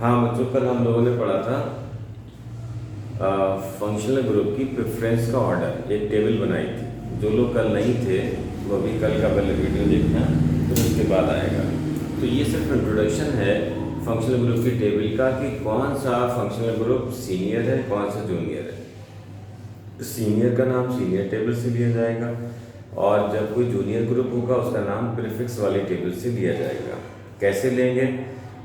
हाँ बच्चों, कल हम लोगों ने पढ़ा था फंक्शनल ग्रुप की प्रेफरेंस का ऑर्डर, एक टेबल बनाई थी। जो लोग कल नहीं थे वो भी कल का पहले वीडियो देखना, फिर उसके बाद आएगा। तो ये सिर्फ इंट्रोडक्शन है फंक्शनल ग्रुप की टेबल का कि कौन सा फंक्शनल ग्रुप सीनियर है, कौन सा जूनियर है। सीनियर का नाम सीनियर टेबल से लिया जाएगा और जब कोई जूनियर ग्रुप होगा उसका नाम प्रीफिक्स वाली टेबल से लिया जाएगा। कैसे लेंगे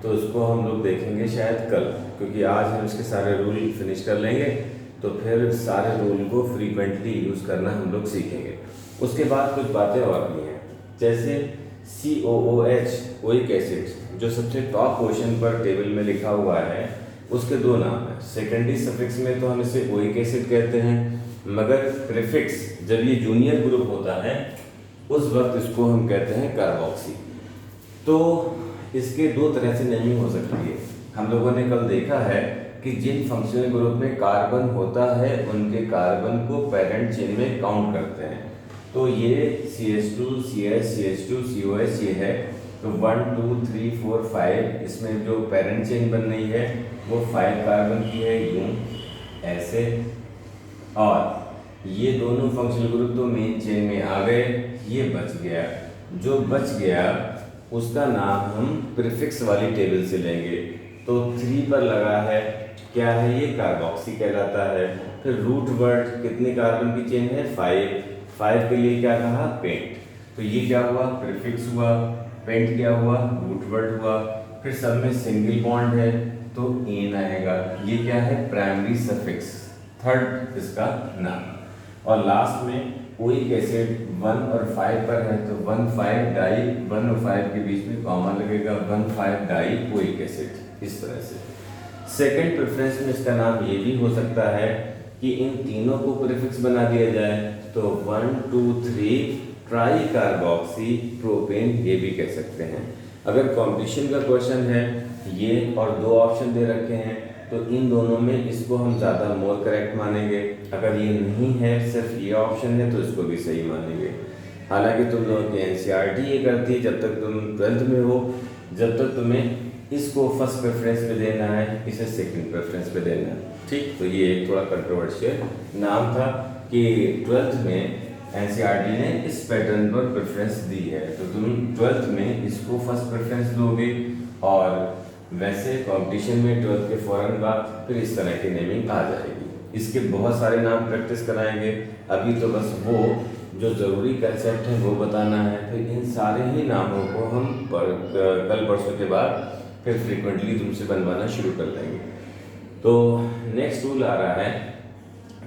तो उसको हम लोग देखेंगे शायद कल, क्योंकि आज हम इसके सारे रूल फिनिश कर लेंगे तो फिर सारे रूल को फ्रीक्वेंटली यूज़ करना हम लोग सीखेंगे। उसके बाद कुछ बातें और भी हैं, जैसे COOH ओइक एसिड जो सबसे टॉप पोजीशन पर टेबल में लिखा हुआ है, उसके दो नाम हैं। सेकेंडरी सफिक्स में तो हम इसे ओइक एसिड कहते हैं, मगर प्रीफिक्स जब ये जूनियर ग्रुप होता है उस वक्त इसको हम कहते हैं कार्बोक्सी। तो इसके दो तरह से नेमिंग हो सकती है। हम लोगों ने कल देखा है कि जिन फंक्शनल ग्रुप में कार्बन होता है उनके कार्बन को पेरेंट चेन में काउंट करते हैं। तो ये CH2 CH CH2 COH ये है, तो 1 2 3 4 5 इसमें जो पेरेंट चेन बन रही है वो 5 कार्बन की है, यूं ऐसे। और ये दोनों फंक्शनल ग्रुप तो मेन चेन में आ गए, ये बच गया। जो बच गया उसका नाम हम प्रीफिक्स वाली टेबल से लेंगे। तो 3 पर लगा है, क्या है ये, कार्बोक्सी कहलाता है। फिर रूट वर्ड कितने कार्बन की चेन है, 5 के लिए क्या कहा, पेंट। तो ये क्या हुआ, प्रीफिक्स हुआ। पेंट क्या हुआ, रूट वर्ड हुआ। फिर सब में सिंगल बॉन्ड है तो एन आएगा। ये क्या है, प्राइमरी सफिक्स, थर्ड इसका नाम। और लास्ट में ओइक एसिड 1 और 5 पर है तो 1,5 डाई, 1 और 5 के बीच में कॉमा लगेगा, 1,5 डाई ओइक एसिड। इस तरह से सेकंड प्रेफरेंस में इसका नाम ये भी हो सकता है कि इन तीनों को प्रीफिक्स बना दिया जाए, तो 1 2 3 ट्राई कार्बोक्सी प्रोपेन, ये भी कह सकते हैं। अगर कॉम्पिटिशन का क्वेश्चन है, ये और दो ऑप्शन दे रखे हैं तो इन दोनों में इसको हम ज़्यादा मोर करेक्ट मानेंगे। अगर ये नहीं है, सिर्फ ये ऑप्शन है, तो इसको भी सही मानेंगे। हालांकि तुम लोगों की NCERT ये करती है, जब तक तुम 12th में हो, जब तक तुम्हें इसको फर्स्ट प्रेफरेंस पे देना है, इसे सेकंड प्रेफरेंस पे देना है। ठीक, तो ये एक थोड़ा कंट्रोवर्शियल नाम था कि 12th में NCERT ने इस पैटर्न पर प्रेफरेंस दी है, तो तुम 12th में इसको फर्स्ट प्रेफरेंस दोगे। और वैसे कंपटीशन में 12th के फौरन बाद फिर इस तरह की नेमिंग आ जाएगी। इसके बहुत सारे नाम प्रैक्टिस कराएंगे, अभी तो बस वो जो ज़रूरी कंसेप्ट है वो बताना है। फिर इन सारे ही नामों को हम कल परसों के बाद फिर फ्रीक्वेंटली तुमसे बनवाना शुरू कर देंगे। तो नेक्स्ट रूल आ रहा है,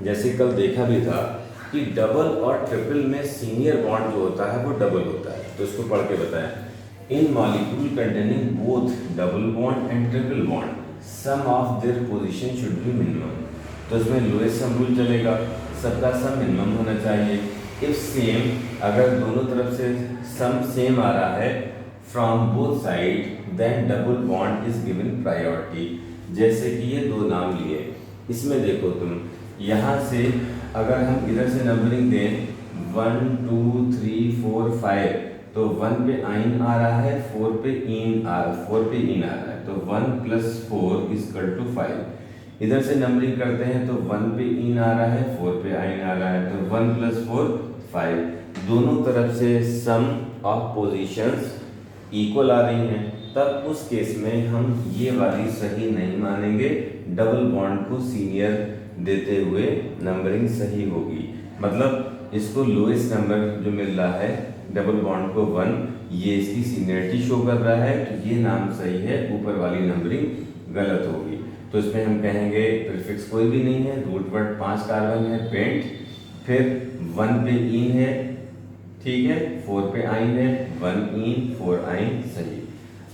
जैसे कल देखा भी था कि डबल और ट्रिपल में सीनियर बॉन्ड जो होता है वो डबल होता है। तो इसको पढ़ के बताएं। In molecule containing both double bond and triple bond, sum of their position should be minimum। तो इसमें लोएस्ट सम रूल चलेगा, सबका सम मिनिमम होना चाहिए। इफ सेम, अगर दोनों तरफ से सम सेम आ रहा है from both side, then double bond is given priority. जैसे कि ये दो नाम लिए, इसमें देखो तुम, यहाँ से अगर हम इधर से नंबरिंग दें 1 2 3 4 5, तो 1 पे आइन आ रहा है, 4 पे इन आ रहा है, तो 1 + 4 = 5। इधर से नंबरिंग करते हैं तो 1 पे इन आ रहा है, 4 पे आइन आ रहा है, तो 1 + 4 5। दोनों तरफ से सम ऑफ पोजीशंस इक्वल आ रही हैं, तब उस केस में हम ये वाली सही नहीं मानेंगे, डबल बॉन्ड को सीनियर देते हुए नंबरिंग सही होगी। मतलब इसको लोएस्ट नंबर जो मिल रहा है डबल बॉन्ड को 1, ये इसकी सीनियरिटी शो कर रहा है, तो ये नाम सही है, ऊपर वाली नंबरिंग गलत होगी। तो इसमें हम कहेंगे प्रीफिक्स कोई भी नहीं है, रूट वर्ड 5 कार्बन है, पेंट, फिर 1 पे इन है, ठीक है, 4 पे आइन है, 1 इन 4 आइन, सही।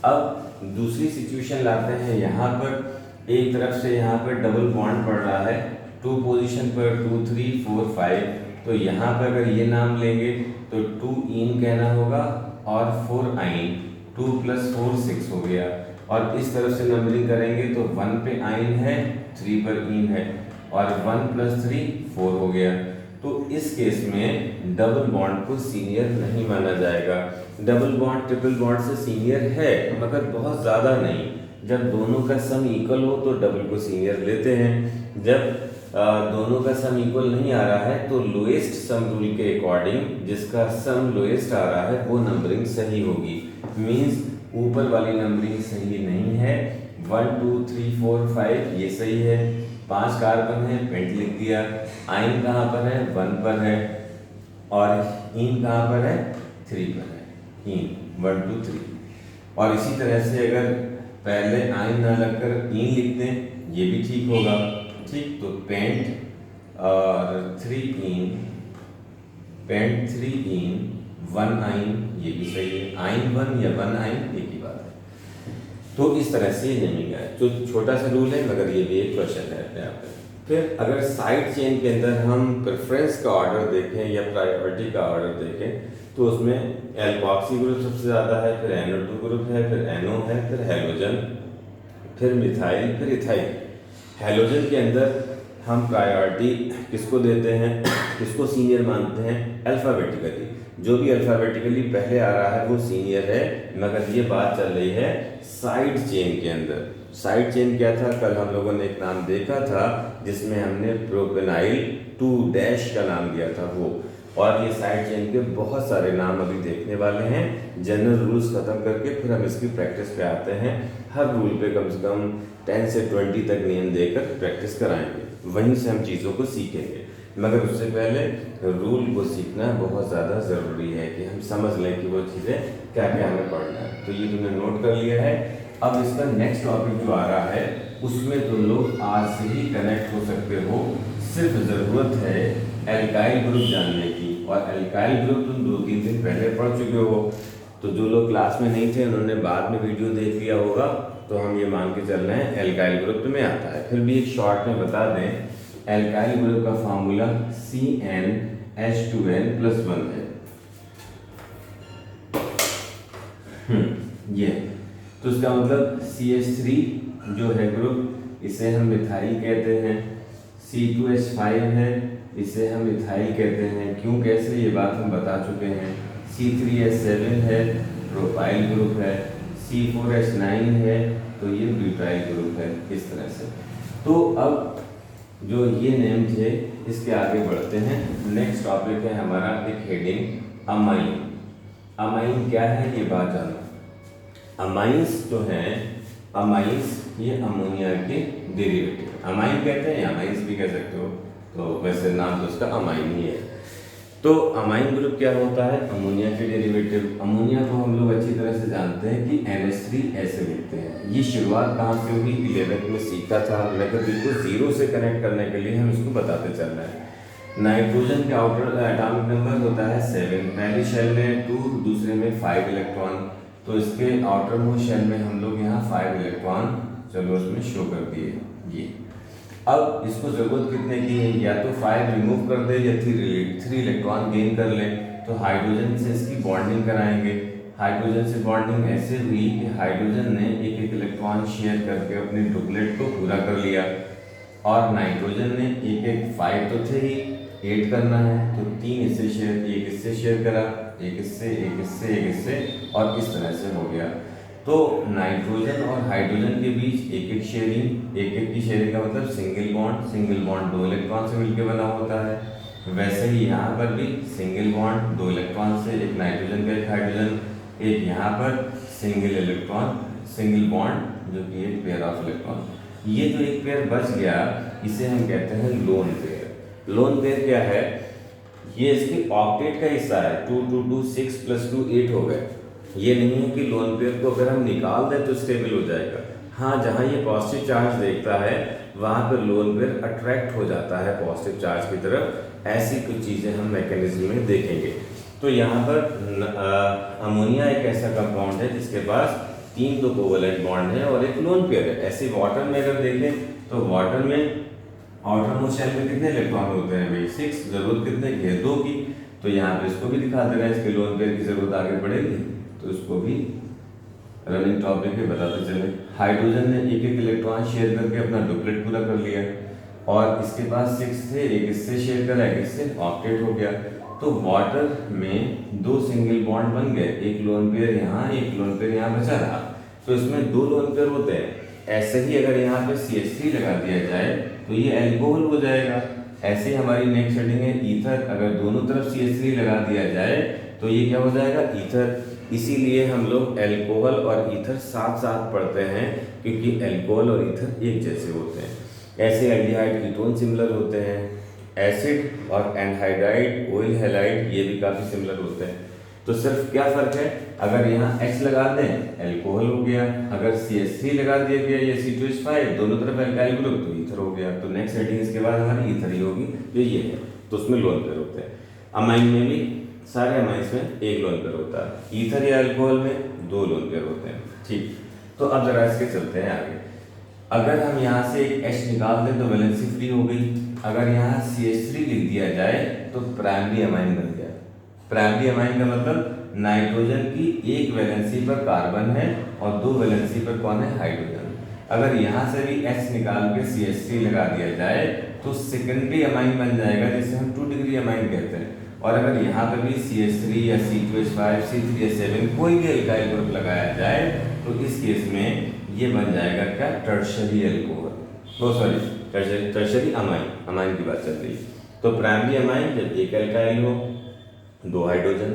अब दूसरी सिचुएशन लाते हैं, यहाँ पर एक तरफ से यहाँ पर डबल बॉन्ड पड़ रहा है 2 पोजीशन पर, 2 3 4 5, तो यहाँ पर अगर ये नाम लेंगे तो 2 इन कहना होगा और 4 आइन, 2 + 4 6 हो गया। और इस तरफ से नंबरिंग करेंगे तो 1 पे आइन है, 3 पर इन है, और 1 + 3 4 हो गया। तो इस केस में डबल बॉन्ड को सीनियर नहीं माना जाएगा। डबल बॉन्ड ट्रिपल बॉन्ड से सीनियर है, मगर बहुत ज़्यादा नहीं, जब दोनों का सम इक्वल हो तो डबल को सीनियर लेते हैं, जब दोनों का सम इक्वल नहीं आ रहा है तो लोएस्ट सम रूल के अकॉर्डिंग जिसका सम लोएस्ट आ रहा है वो नंबरिंग सही होगी। मींस ऊपर वाली नंबरिंग सही नहीं है, 1 2 3 4 5 ये सही है, 5 कार्बन है, पेंट लिख दिया। आइन कहाँ पर है? 1 पर है, और इन कहाँ पर है? 3 पर है। इन 1 2 3। और इसी तरह से अगर पहले आइन ना लगकर इन लिख दें ये भी ठीक होगा। ठीक, तो पेंट और 3 इन, पेंट 3 इन 1 आइन ये भी सही है। आइन 1 या 1 आइन एक ही बात है। तो इस तरह से ये नेमिंग है, जो छोटा सा रूल है मगर ये भी एक क्वेश्चन है अपने आप में। फिर अगर साइड चेन के अंदर हम प्रेफरेंस का ऑर्डर देखें या प्रायोरिटी का ऑर्डर देखें तो उसमें एल्कोक्सी ग्रुप सबसे ज़्यादा है, फिर NO2 ग्रुप है, फिर NO है, फिर हैलोजन, फिर मिथाइल, फिर इथाइल। हैलोजन के अंदर हम प्रायोरिटी किसको देते हैं, किसको सीनियर मानते हैं? अल्फ़ाबेटिकली। जो भी अल्फ़ाबेटिकली पहले आ रहा है वो सीनियर है, मगर ये बात चल रही है साइड चेन के अंदर। साइड चेन क्या था? कल हम लोगों ने एक नाम देखा था जिसमें हमने प्रोपेनाइल 2- का नाम दिया था वो। और ये साइड चेन के बहुत सारे नाम अभी देखने वाले हैं। जनरल रूल्स खत्म करके फिर हम इसकी प्रैक्टिस पे आते हैं। हर रूल पे कम से कम 10 से 20 तक नियम देकर प्रैक्टिस कराएंगे, वहीं से हम चीज़ों को सीखेंगे। मगर उससे पहले रूल को सीखना बहुत ज़्यादा ज़रूरी है कि हम समझ लें कि वो चीज़ें क्या क्या हमें पढ़ना है। तो ये तुमने नोट कर लिया है। अब इसका नेक्स्ट टॉपिक जो आ रहा है उसमें तुम लोग आज से ही कनेक्ट हो सकते हो। सिर्फ ज़रूरत है एल्काइल ग्रुप जानने की, और एल्काइल ग्रुप तुम 2-3 दिन पहले पढ़ चुके हो। तो जो लोग क्लास में नहीं थे उन्होंने बाद में वीडियो देख लिया होगा। तो हम ये मान के चल रहे हैं एल्काइल ग्रुप में आता है। फिर भी एक शॉर्ट में बता दें, एल्काइल ग्रुप का फार्मूला CnH2n+1 है। ये तो इसका मतलब CH3 जो है ग्रुप इसे हम मिथाइल कहते हैं, C2H5 है इसे हम मिथाइल कहते हैं। क्यों कैसे ये बात हम बता चुके हैं। C3H7 है प्रोपाइल ग्रुप है, C4H9 है तो ये ब्यूटाइल ग्रुप है। इस तरह से तो अब जो ये नेम थे इसके आगे बढ़ते हैं। नेक्स्ट टॉपिक है हमारा एक हेडिंग अमाइन। अमाइन क्या है ये बात जानो। अमाइंस जो हैं, अमाइंस ये अमोनिया के डेरिवेटिव अमाइन कहते हैं, अमाइंस भी कह सकते हो। तो वैसे नाम तो उसका अमाइन ही है। तो अमाइन ग्रुप क्या होता है? अमोनिया के डेरिवेटिव। अमोनिया को हम लोग अच्छी तरह से जानते हैं कि NH3 ऐसे लिखते हैं। ये शुरुआत कहाँ से हुई? 11th में सीखा था, मगर बिल्कुल जीरो से कनेक्ट करने के लिए हम इसको बताते चल रहे हैं। नाइट्रोजन के आउटर एटॉमिक नंबर होता है 7, पहली शेल में 2, दूसरे में 5 इलेक्ट्रॉन। तो इसके आउटर मोस्ट शेल में हम लोग यहाँ 5 इलेक्ट्रॉन चलो उसमें शो कर दिए ये। अब इसको जरूरत कितने की है? या तो 5 रिमूव कर दे या 3 इलेक्ट्रॉन गेन कर ले। तो हाइड्रोजन से इसकी बॉन्डिंग कराएंगे। हाइड्रोजन से बॉन्डिंग ऐसे हुई कि हाइड्रोजन ने एक इलेक्ट्रॉन शेयर करके अपने डुप्लेट को पूरा कर लिया, और नाइट्रोजन ने एक 5 तो थे ही, 8 करना है तो 3 इससे शेयर, एक इससे शेयर करा, एक इससे, एक इससे, एक इससे, और इस तरह से हो गया। तो नाइट्रोजन और हाइड्रोजन के बीच एक शेयरिंग, एक की शेयरिंग का मतलब सिंगल बॉन्ड 2 इलेक्ट्रॉन से मिलकर बना होता है। वैसे ही यहाँ पर भी सिंगल बॉन्ड 2 इलेक्ट्रॉन से, एक नाइट्रोजन का एक हाइड्रोजन, एक यहाँ पर सिंगल इलेक्ट्रॉन सिंगल बॉन्ड जो कि एक पेयर ऑफ इलेक्ट्रॉन। ये जो एक पेयर बच गया इसे हम कहते हैं लोन पेयर। लोन पेयर क्या है? ये इसके ऑक्टेट का हिस्सा है। 2 2 2 6 + 2 8 हो गए। ये नहीं है कि लोन पेयर को अगर हम निकाल दें तो स्टेबल हो जाएगा। हाँ, जहाँ ये पॉजिटिव चार्ज देखता है वहाँ पर लोन पेयर अट्रैक्ट हो जाता है पॉजिटिव चार्ज की तरफ। ऐसी कुछ चीज़ें हम मैकेनिज्म में देखेंगे। तो यहाँ पर अमोनिया एक ऐसा कंपाउंड है जिसके पास 3 तो कोवलेंट बॉन्ड है और एक लोन पेयर है। ऐसे वाटर में अगर देखें तो वाटर में आउटर मोस्ट शेल में कितने इलेक्ट्रॉन होते हैं भाई? 6। जरूरत कितने की है? 2 की। तो यहाँ पे इसको भी दिखा देगा, इसके लोन पेयर की जरूरत आगे पड़ेगी तो इसको भी रनिंग टॉपिक पे बताते चले। हाइड्रोजन ने एक इलेक्ट्रॉन शेयर करके अपना डुप्लेट पूरा कर लिया, और इसके पास 6 थे, एक इससे शेयर करा, एक इससे, ऑक्टेट हो गया। तो वाटर में 2 सिंगल बॉन्ड बन गए, एक लोन पेयर यहाँ, एक लोन पेयर यहाँ बचा रहा। तो इसमें 2 लोन पेयर होते हैं। ऐसे ही अगर यहाँ पे CH3 लगा दिया जाए तो ये अल्कोहल हो जाएगा। ऐसे ही हमारी नेक्स्ट हेडिंग है ईथर, अगर दोनों तरफ CH3 लगा दिया जाए तो ये क्या हो जाएगा, ईथर। इसीलिए हम लोग अल्कोहल और ईथर साथ साथ पढ़ते हैं, क्योंकि अल्कोहल और ईथर एक जैसे होते हैं। ऐसे एल्डिहाइड कीटोन सिमिलर होते हैं। एसिड और एनहाइड्राइड, ऑयल हैलाइड, ये भी काफ़ी सिमिलर होते हैं। तो सिर्फ क्या फ़र्क है, अगर यहाँ H लगा दें अल्कोहल हो गया, अगर CH3 लगा दिया गया या C2H5 दोनों तरफ अल्काइल ग्रुप तो ईथर हो गया। तो नेक्स्ट हेडिंग इसके बाद हमारी ईथर ही होगी, जो ये है। तो उसमें लोन पेयर होते हैं। अमाइन में भी सारे अमाइंस में एक लोन पेयर होता है, ईथर या अल्कोहल में 2 लोन पेयर होते हैं। ठीक, तो अब जरा इसके चलते हैं आगे। अगर हम यहाँ से एक H निकाल दें तो वैलेंसी फ्री हो गई। अगर यहाँ CH3 लिख दिया जाए तो प्राइमरी अमाइन बन गया। प्राइमरी अमाइन का मतलब नाइट्रोजन की एक वैलेंसी पर कार्बन है और 2 वैलेंसी पर कौन है, हाइड्रोजन। अगर यहाँ से भी H निकाल के CH3 लगा दिया जाए तो सेकेंडरी अमाइन बन जाएगा, जिसे हम 2 डिग्री अमाइन कहते हैं। और अगर यहाँ पर भी CH3 या C2H5, C3H7 कोई भी अल्काइल ग्रुप लगाया जाए तो इस केस में ये बन जाएगा क्या, टर्शरी अल्कोहल, टर्शरी अमाइन की बात चल रही है। तो प्राइमरी अमाइन जब एक अल्काइल हो 2 हाइड्रोजन,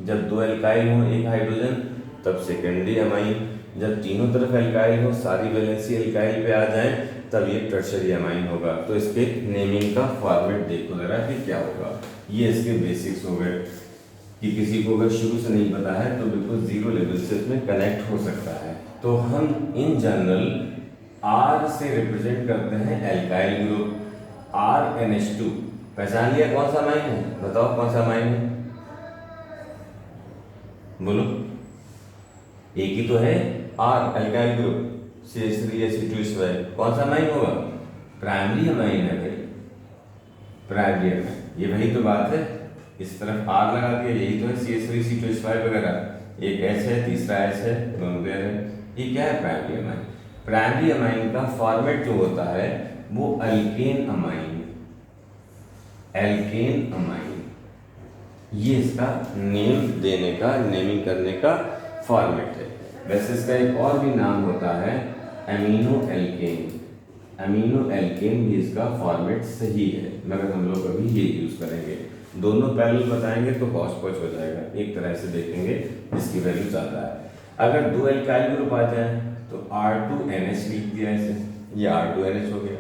जब 2 अल्काइल हो 1 हाइड्रोजन, तब सेकेंडरी अमाइन, जब तीनों तरफ अल्काइल हो सारी वैलेंसी अल्काइल पे आ जाए तब ये टर्शरी अमाइन होगा। तो इसके नेमिंग का फॉर्मेट देखो जरा कि क्या होगा। ये इसके बेसिक्स हो गए कि किसी को अगर शुरू से नहीं पता है तो बिल्कुल जीरो लेवल से इसमें कनेक्ट हो सकता है। तो हम इन जनरल R से रिप्रेजेंट करते हैं अल्काइल ग्रुप, RNH2। पहचान लिया कौन सा अमाइन है, बताओ कौन सा अमाइन है, बोलो। एक ही तो है R अल्काइल ग्रुप, CH3 या C2H5, कौन सा अमाइन होगा, प्राइमरी अमाइन है भाई, प्राइमरी अमाइन। ये वही तो बात है, इस तरफ R लगा दिया, यही तो है CH3 C2H5 वगैरह। एक H है, तीसरा H है, दोनों पेयर है। ये क्या है, प्राइमरी अमाइन। प्राइमरी अमाइन का फॉर्मेट जो होता है वो अल्केन अमाइन, एल्केन अमाइन, ये इसका नेम देने का, नेमिंग करने का फॉर्मेट है। वैसे इसका एक और भी नाम होता है अमीनो एल्केन। अमीनो एल्केन भी इसका फॉर्मेट सही है, मगर हम लोग अभी ये यूज करेंगे। दोनों पैरेलल बताएंगे तो हौच पौच हो जाएगा, एक तरह से देखेंगे जिसकी वैल्यू ज़्यादा है। अगर 2 अल्काइल ग्रुप आ जाए तो R2NH लिख दिया ऐसे, ये R2NH हो गया।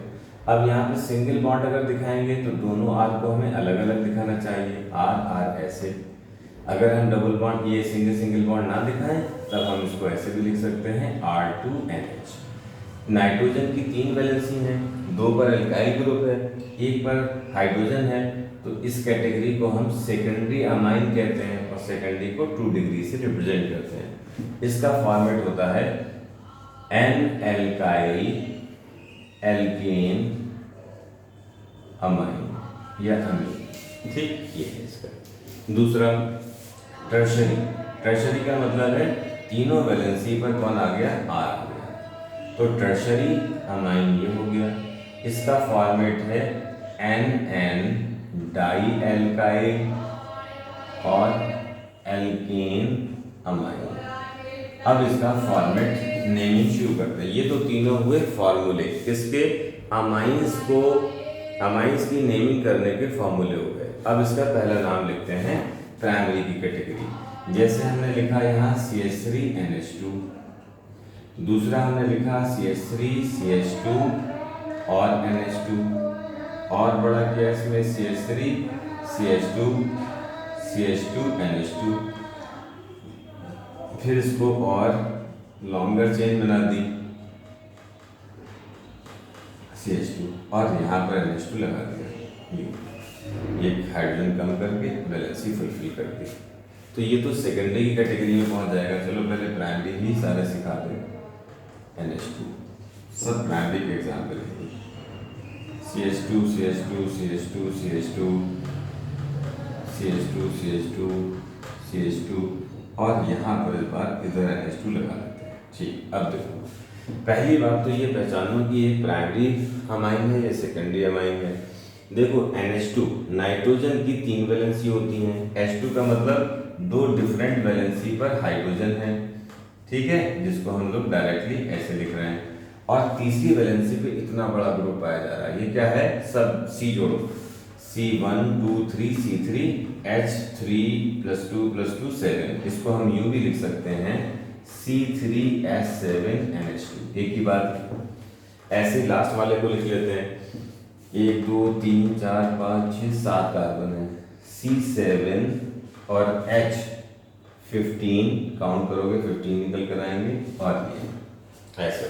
अब यहाँ पे सिंगल बॉन्ड अगर दिखाएंगे तो दोनों R को हमें अलग अलग दिखाना चाहिए, R ऐसे। अगर हम डबल बॉन्ड, ये सिंगल बॉन्ड ना दिखाएं तब हम इसको ऐसे भी लिख सकते हैं R2NH। नाइट्रोजन की 3 वैलेंसी हैं, 2 पर अल्काइल ग्रुप है, 1 पर हाइड्रोजन है, तो इस कैटेगरी को हम सेकेंडरी अमाइन कहते हैं और सेकेंडरी को 2 डिग्री से रिप्रेजेंट करते हैं। इसका फॉर्मेट होता है N एल्काइल एल्केन अमाइन या अमीन। ठीक, ये है इसका। दूसरा टर्शरी। टर्शरी का मतलब है तीनों वैलेंसी पर कौन आ गया, R आ गया। तो टर्शरी अमाइन ये हो गया। इसका फॉर्मेट है NN डाई एल्काइल और एल्केन अमाइन। अब इसका फॉर्मेट नेमिंग शुरू करते हैं। ये तो तीनों हुए फॉर्मूले, किसके, अमाइंस को, अमाइंस की नेमिंग करने के फॉर्मूले हो गए। अब इसका पहला नाम लिखते हैं प्राइमरी की कैटेगरी। जैसे हमने लिखा यहाँ CH3NH2, दूसरा हमने लिखा CH3CH2 और NH2, और बड़ा क्या इसमें CH3CH2 CH2NH2। फिर इसको और लॉन्गर चेन बना दी CH2 और यहाँ पर NH2 लगा दिया, एक हाइड्रोजन कम करके वैलेंसी फुलफिल कर दी। तो ये तो सेकेंडरी की कैटेगरी में पहुंच जाएगा। चलो पहले प्राइमरी ही सारे सिखा दें। NH2 सब प्राइमरी के एग्जाम्पल है। CH2 CH2 CH2 CH2 CH2 CH2 CH2 और यहाँ पर इस बार इधर NH2 लगा लेते हैं। ठीक, अब देखो, पहली बात तो ये पहचानो कि ये प्राइमरी अमाइन है या सेकेंडरी अमाइन है। देखो NH2 नाइट्रोजन की 3 वैलेंसी होती हैं, H2 का मतलब 2 डिफरेंट वैलेंसी पर हाइड्रोजन है, ठीक है, जिसको हम लोग डायरेक्टली ऐसे लिख रहे हैं। और तीसरी वैलेंसी पे इतना बड़ा ग्रुप पाया जा रहा है, ये क्या है, सब C जोड़ो, C1 2 3 C3 H3+2+2 7, इसको हम यूं भी लिख सकते हैं C3H7NH2। एक ही बात। ऐसे लास्ट वाले को लिख लेते हैं, 1 2 3 4 5 6 7 कार्बन है, C7 और H15 काउंट करोगे 15 निकल कर आएंगे, और ये ऐसे।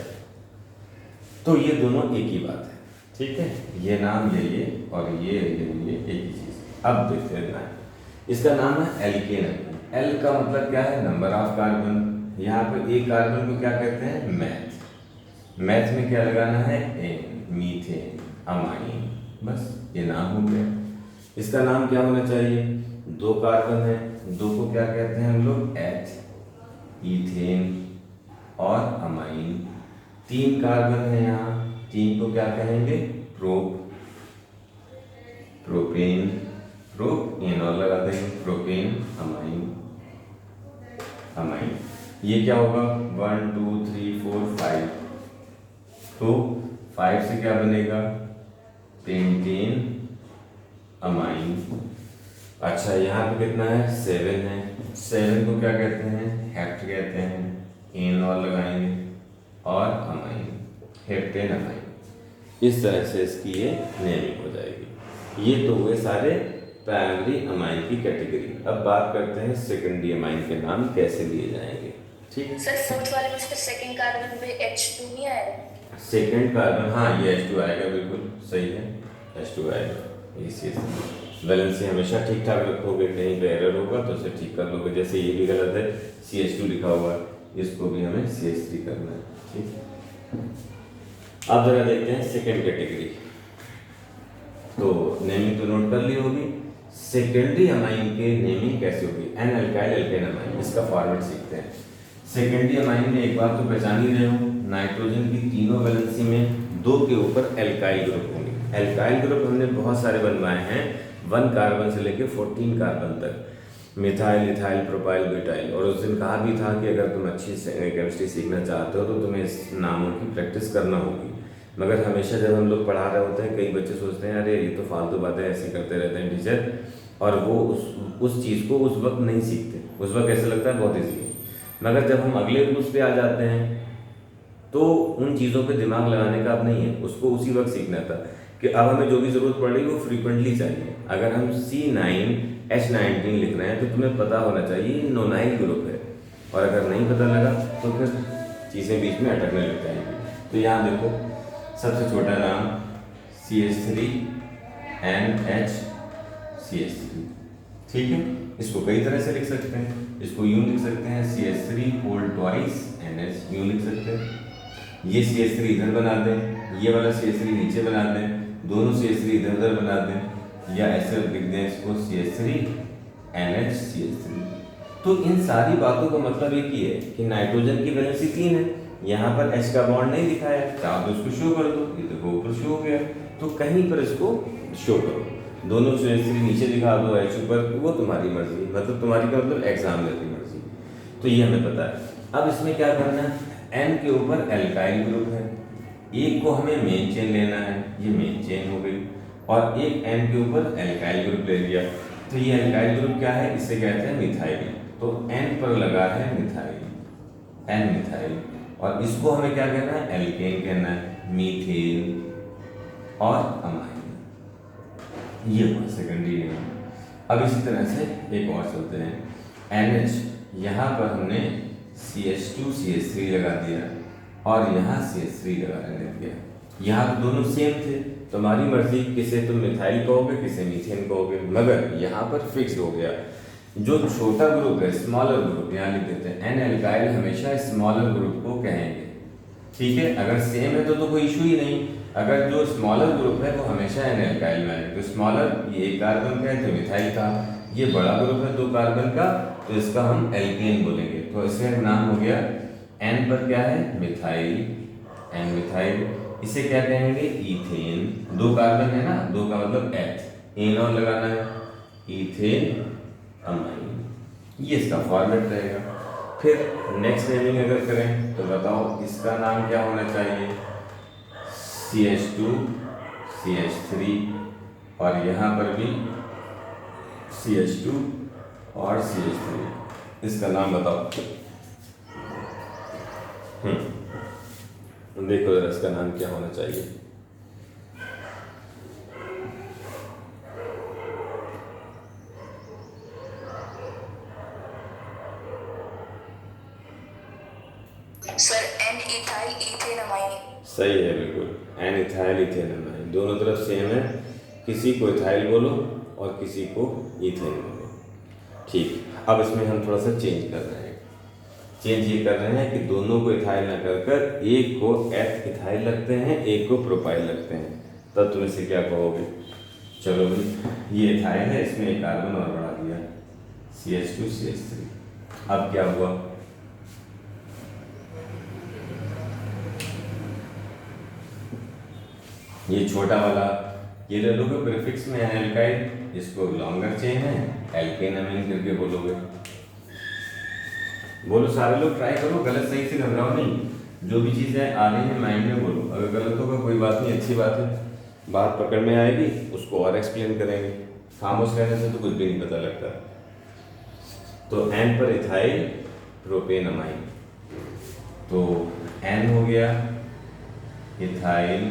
तो ये दोनों एक ही बात है, ठीक है, ये नाम ये और ये एक ही चीज। अब देखते हैं, इसका नाम है एल्केन। एल का मतलब क्या है, नंबर ऑफ कार्बन। यहाँ पे एक कार्बन को क्या कहते हैं, मैथ। मैथ में क्या लगाना है, एन, मीथेन, अमाइन, बस ये नाम हो गया। इसका नाम क्या होना चाहिए, 2 कार्बन है, 2 को क्या कहते हैं हम लोग, एथ, ईथेन और अमाइन। 3 कार्बन है यहाँ, 3 को क्या कहेंगे, प्रोप, प्रोपेन, प्रोपेन और लगा देंगे, प्रोपेन, अमाइन, अमाइन। ये क्या होगा, 1 2 3 4 5, तो 5 से क्या बनेगा, पेंटेन, अमाइन। अच्छा, यहाँ पे कितना है, 7 है, 7 को क्या कहते हैं, हेप्ट कहते हैं, एन और लगाएंगे और अमाइन, हेप्टेन अमाइन। इस तरह से इसकी ये नेमिंग हो जाएगी। ये तो हुए सारे प्राइमरी अमाइन की कैटेगरी। अब बात करते हैं सेकेंडरी अमाइन के नाम कैसे लिए जाएंगे, ठीक है। सर फोर्थ वाले में उसके सेकंड कार्बन पे H2 नहीं आएगा, सेकंड कार्बन, हाँ ये H2 आएगा, बिल्कुल सही है, H2 आएगा। ये वैलेंसी हमेशा ठीक ठाक रखोगे, कहीं पे एरर होगा तो उसे ठीक कर लोगे। जैसे ये भी गलत है, CH2 लिखा हुआ है, इसको भी हमें CH3 करना है, ठीक है। अब जरा देखते हैं सेकेंड कैटेगरी। तो नेमिंग तो नोट कर ली होगी। सेकेंडरी अमाइन के नेमिंग कैसे होगी, एन अल्काइल एल्केन अमाइन, इसका फॉर्मेट सीखते हैं। सेकेंडरी अमाइन में एक बात तो पहचान ही रहे हो, नाइट्रोजन की तीनों वैलेंसी में 2 के ऊपर एल्काइल ग्रुप होंगे। एल्काइल ग्रुप हमने बहुत सारे बनवाए हैं, 1 कार्बन से लेके 14 कार्बन तक, मिथाइल, इथाइल, प्रोपाइल, ब्यूटाइल। और उस दिन कहा भी था कि अगर तुम अच्छी केमिस्ट्री सीखना चाहते हो तो तुम्हें इस नामों की प्रैक्टिस करना होगी। मगर हमेशा जब हम लोग पढ़ा रहे होते हैं, कई बच्चे सोचते हैं अरे ये तो फालतू बातें ऐसे करते रहते हैं टीचर, और वो उस चीज़ को उस वक्त नहीं सीखते। उस वक्त ऐसा लगता है बहुत ईजी है, मगर जब हम अगले रूल्स पे आ जाते हैं तो उन चीज़ों पे दिमाग लगाने का अब नहीं है, उसको उसी वक्त सीखना था कि अब हमें जो भी ज़रूरत पड़ रही है वो फ्रीक्वेंटली चाहिए। अगर हम C9H19 लिख रहे हैं तो तुम्हें पता होना चाहिए नोनाइल ग्रुप है, और अगर नहीं पता लगा तो फिर चीज़ें बीच में अटकने लग जाएंगी। तो यहाँ देखो, सबसे छोटा नाम CH3NH, ठीक है। इसको कई तरह से लिख सकते हैं, इसको यूं लिख सकते हैं CH3 2NH, यूं लिख सकते हैं। ये CH3 इधर बना दें, ये वाला CH3 नीचे बना दें, दोनों CH3 इधर उधर बना दें, या ऐसे लिख दें इसको CH3NH। तो इन सारी बातों का मतलब एक ही है कि नाइट्रोजन की वैलेंसी 3 है, यहाँ पर H का बॉन्ड नहीं दिखाया, चाहो तो उसको शो कर दो, ये देखो ऊपर शो हो गया, तो कहीं पर इसको शो करो। दोनों CH3 नीचे दिखा दो, H ऊपर, वो तुम्हारी मर्जी, मतलब तुम्हारी का मतलब एग्जामिनर की मर्जी। तो ये हमें पता है। अब इसमें क्या करना है, N के ऊपर एल्काइल ग्रुप है, एक को हमें मेन चेन लेना है, ये मेन चेन हो गई, और एक N के ऊपर एल्काइल ग्रुप ले लिया। तो ये एल्काइल ग्रुप क्या है, इसे कहते हैं मिथाइल। तो N पर लगा है मिथाइल, N मिथाइल, और इसको हमें क्या कहना है, एल्केन कहना है, मीथेन और अमाइन। ये हुआ सेकेंडरी नेम। अब इसी तरह से एक और चलते हैं, NH, यहाँ पर हमने CH2CH3 लगा दिया और यहाँ CH3 लगा दिया। यहाँ तो दोनों सेम थे, तुम्हारी मर्जी, किसे तुम मिथाइल कहोगे, किसे मीथेन कहोगे, मगर यहाँ पर फिक्स हो गया। जो छोटा ग्रुप है, स्मॉलर ग्रुप, यहाँ लिख देते हैं N एल्काइल, हमेशा स्मॉलर ग्रुप को कहेंगे, ठीक है। अगर सेम है तो कोई इशू ही नहीं, अगर जो स्मॉलर ग्रुप है वो हमेशा N एल्काइल में है। तो स्मॉलर ये 1 कार्बन का है तो मिथाइल का, ये बड़ा ग्रुप है 2 कार्बन का, तो इसका हम एल्केन बोलेंगे। तो इसका नाम हो गया, N पर क्या है, मिथाइल, N मिथाइल, इसे क्या कहेंगे, ईथेन। 2 कार्बन है ना, 2 का मतलब एथ, एन और लगाना है, ईथेन अमाइन। ये इसका फॉर्मेट रहेगा। फिर नेक्स्ट नेमिंग अगर करें तो बताओ इसका नाम क्या होना चाहिए, CH2 CH3, और यहाँ पर भी CH2 और CH3, इसका नाम बताओ। देखो जरा इसका नाम क्या होना चाहिए। Sir N ethyl ethanamine. सही है, बिल्कुल एन इथाइल इथेनमाइन, दोनों तरफ सेम है, किसी को इथाइल बोलो और किसी को इथेन बोलो। ठीक, अब इसमें हम थोड़ा सा चेंज कर रहे हैं। चेंज ये कर रहे हैं कि दोनों को इथाइल ना कर कर एक को एथ इथाइल लगते हैं, एक को प्रोपाइल लगते हैं, तब तुम इसे क्या कहोगे। चलो भाई, ये इथाइल है, इसमें एक कार्बन और बढ़ा दिया CH2 CH3। अब क्या हुआ, ये छोटा वाला ये ले लोगे प्रीफिक्स में एल्काइल, इसको लॉन्गर चेन है एल्केन अमीन करके बोलोगे। बोलो सारे लोग, ट्राई करो, गलत सही से घबराओ नहीं, जो भी चीज़ें आ रही हैं माइंड में बोलो, अगर गलत होगा कोई बात नहीं, अच्छी बात है, बात पकड़ में आएगी उसको और एक्सप्लेन करेंगे, खामोश रहने से तो कुछ भी नहीं पता लगता। तो एन पर इथाइल प्रोपेन अमाइन, तो एन हो गया इथाइल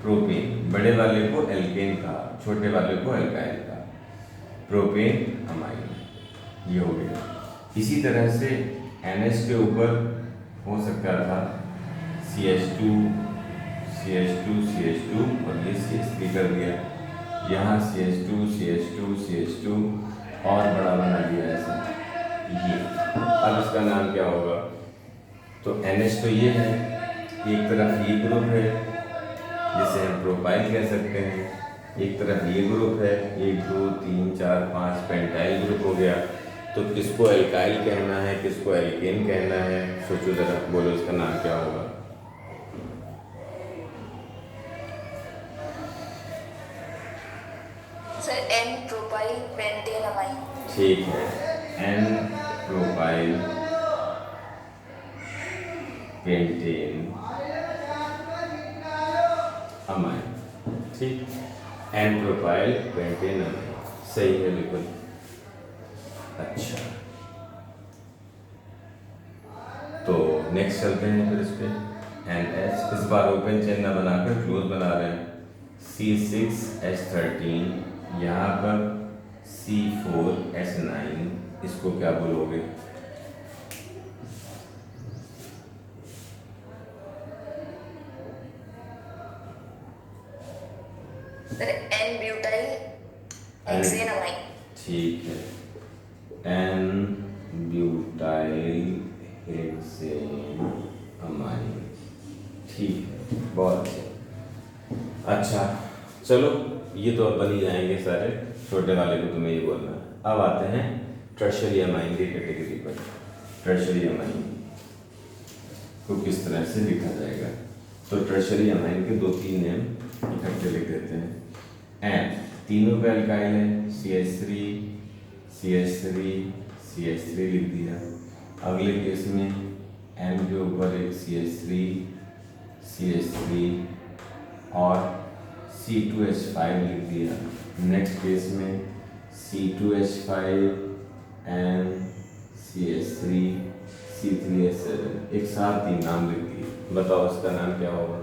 प्रोपेन, बड़े वाले को एल्केन का, छोटे वाले को एल्काइल का, प्रोपेन अमाइन, ये हो गया। इसी तरह से NH के ऊपर हो सकता था CH2 CH2 CH2 और ये CH3 कर दिया, यहाँ CH2 CH2 CH2 और बड़ा बना दिया ऐसा ये। अब इसका नाम क्या होगा, तो NH तो ये है, एक तरफ ये ग्रुप है जिसे हम प्रोपाइल कह सकते हैं, एक तरफ ये ग्रुप है, 1 2 3 4 5 पेंटाइल ग्रुप हो गया। तो किसको एल्काइल कहना है, किसको एल्केन कहना है, सोचो जरा, बोलो इसका नाम क्या होगा। Sir N propyl pentane amine. ठीक है, एन प्रोपाइल पेंटेन अमाइन, ठीक, एन प्रोपाइल पेंटेन अमाइन, सही है बिल्कुल। अच्छा, तो नेक्स्ट चलते हैं फिर इस पे NH, इस बार ओपन चेन ना बनाकर क्लोज बना रहे हैं, C6H13, यहाँ पर C4H9, इसको क्या बोलोगे, सर एन ब्यूटाइल हेक्सेनमाइन। ठीक है, एन ब्यूटाइल हेक्सेन अमाइन, ठीक है, बहुत अच्छा। अच्छा चलो, ये तो अब बन ही जाएंगे सारे, छोटे वाले को तुम्हें ये बोलना है। अब आते हैं टर्शियरी अमाइन की कैटेगरी पर। टर्शियरी अमाइन को किस तरह से लिखा जाएगा, तो टर्शियरी अमाइन के 2-3 नेम इकट्ठे लिख देते हैं। एन तीनों पे अल्काइल है, CH3 CH3 CH3 लिख दिया। अगले केस में एन के ऊपर एक CH3 CH3 और C2H5 लिख दिया। नेक्स्ट केस में C2H5 एन CH3 C3H7, एक साथ 3 नाम लिख दिए। बताओ इसका नाम क्या होगा।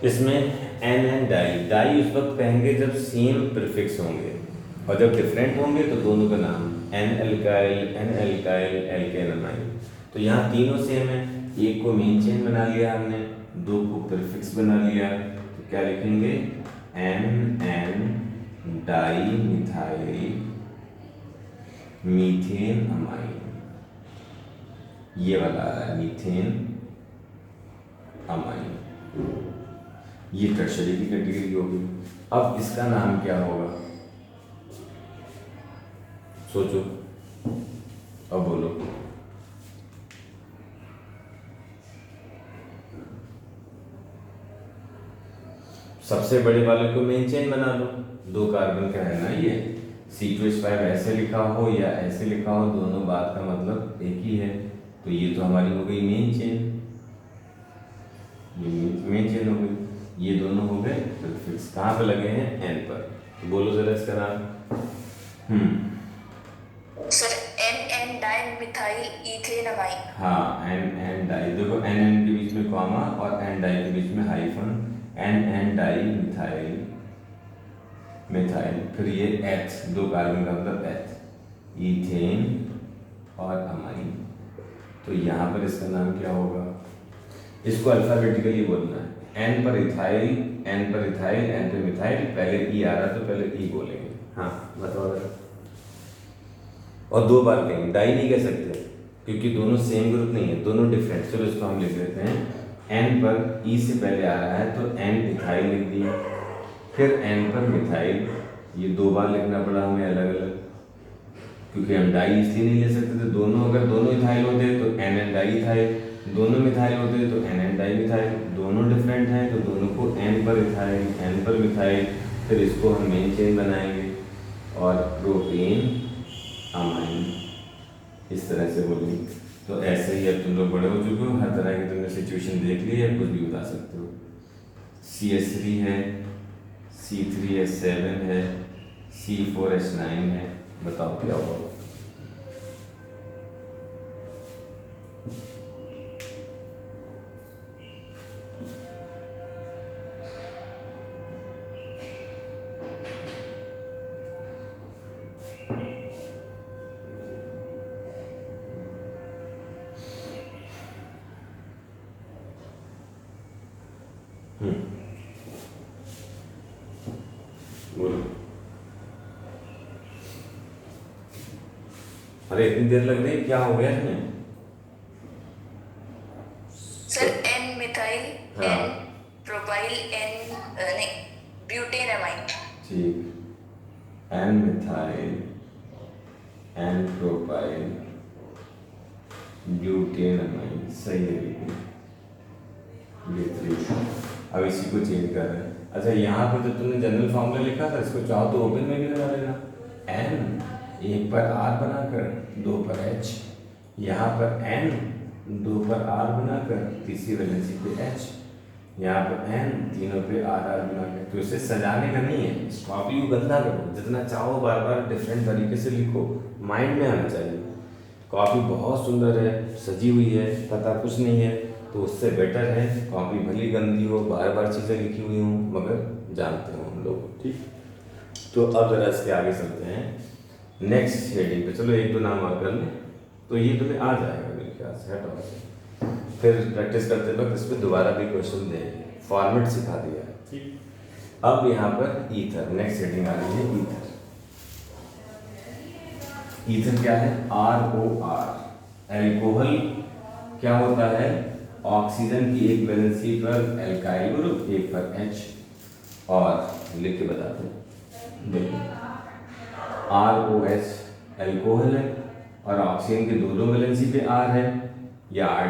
इसमें एन डाई उस वक्त कहेंगे जब सेम प्रीफिक्स होंगे, और जब डिफरेंट होंगे तो दोनों का नाम एन एल्काइल एल्केन अमाइन। तो यहाँ तीनों सेम है, एक को मेन चेन बना लिया हमने, 2 को प्रीफिक्स बना लिया, तो क्या लिखेंगे N di methyl methane amine, ये वाला आ रहा है मीथेन अमाइन। ये टर्शियरी की कैटेगरी होगी। अब इसका नाम क्या होगा, सोचो, अब बोलो। सबसे बड़े वाले को मेन चेन बना लो, 2 कार्बन का है ना ये, C2H5 ऐसे लिखा हो या ऐसे लिखा हो, दोनों बात का मतलब एक ही है। तो ये तो हमारी हो गई मेन चेन, ये मेन चेन हो गई, ये दोनों हो गए प्रीफिक्स। कहाँ पे लगे हैं? N पर। तो बोलो जरा इसका नाम। Sir NN di methyl ethanamine. हाँ, N डाई, देखो N के बीच में कॉमा और N डाई के बीच में हाइफन, N डाई मिथाइल, फिर ये H, 2 कार्बन का मतलब H, इथेन और अमाइन। तो यहाँ पर इसका नाम क्या होगा? इसको अल्फाबेटिकली बोलना है। N पर इथाइल, N पे मिथाइल, पहले E आ रहा तो पहले E बोलेंगे। हाँ बताओ जरा। और 2 बार कहेंगे, डाई नहीं कह सकते क्योंकि दोनों सेम ग्रुप नहीं है, दोनों डिफरेंट। चलो इसको हम लिख देते हैं, N पर E से पहले आ रहा है तो N इथाइल लिख दिया, फिर N पर मिथाइल, ये 2 बार लिखना पड़ा हमें अलग अलग, क्योंकि हम डाई इसलिए नहीं ले सकते थे, दोनों अगर दोनों इथाइल होते तो NN डाई इथाइल, दोनों मिथाइल होते तो NN डाई मिथाइल, दोनों डिफरेंट हैं तो दोनों को N पर इथाइल, N पर मिथाइल, फिर इसको हम मेन चेन बनाएंगे और प्रोपेन अमाइन, इस तरह से बोलेंगे। तो ऐसे ही अब तुम लोग बड़े हो चुके हो, हर तरह की तुमने सिचुएशन देख ली है, कुछ भी बता सकते हो। CH3 है, C3H7 है, C4H9 है, बताओ क्या होगा? बोलो। अरे इतनी देर लग रही, क्या हो गया इसमें? सर N मिथाइल, हाँ। N प्रोपाइल, N नहीं ब्यूटेन अमाइन। ठीक, N methyl, N propyl, butane amine, सही है बिल्कुल। बेहतरीन। अब इसी को चेंज कर रहे हैं। अच्छा, यहाँ पे जो तुमने जनरल फॉर्मूला लिखा था, इसको चाहो तो ओपन में भी लगा लेना। N 1 पर R बनाकर 2 पर H, यहाँ पर N 2 पर R बनाकर तीसरी वैलेंसी पे H, यहाँ पर N तीनों पे R बनाकर। तो इसे सजाने का नहीं है, इस कॉपी को गंदा करो, जितना चाहो बार बार डिफरेंट तरीके से लिखो, माइंड में आना चाहिए। कॉपी बहुत सुंदर है, सजी हुई है, पता कुछ नहीं है, तो उससे बेटर है कॉपी भली गंदी हो, बार बार चीज़ें लिखी हुई हों, मगर जानते हो हम लोग। ठीक, तो अब जरा इसके आगे चलते हैं नेक्स्ट हेडिंग पे। चलो 1-2 नाम और कर लें तो ये तुम्हें आ जाएगा मेरे ख्याल से। हटाओ से, फिर प्रैक्टिस करते वक्त इस पर दोबारा भी क्वेश्चन देंगे, फॉर्मेट सिखा दिया है। ठीक, अब यहाँ पर ईथर, नेक्स्ट हेडिंग आ रही है ईथर। ईथर क्या है? ROR, एल्कोहल क्या होता है? ऑक्सीजन की एक वैलेंसी पर एल्काइल ग्रुप, एक पर H, और लिख के बताते हैं। देखो, ROH एल्कोहल है और ऑक्सीजन के दोनों वैलेंसी पे R है, या R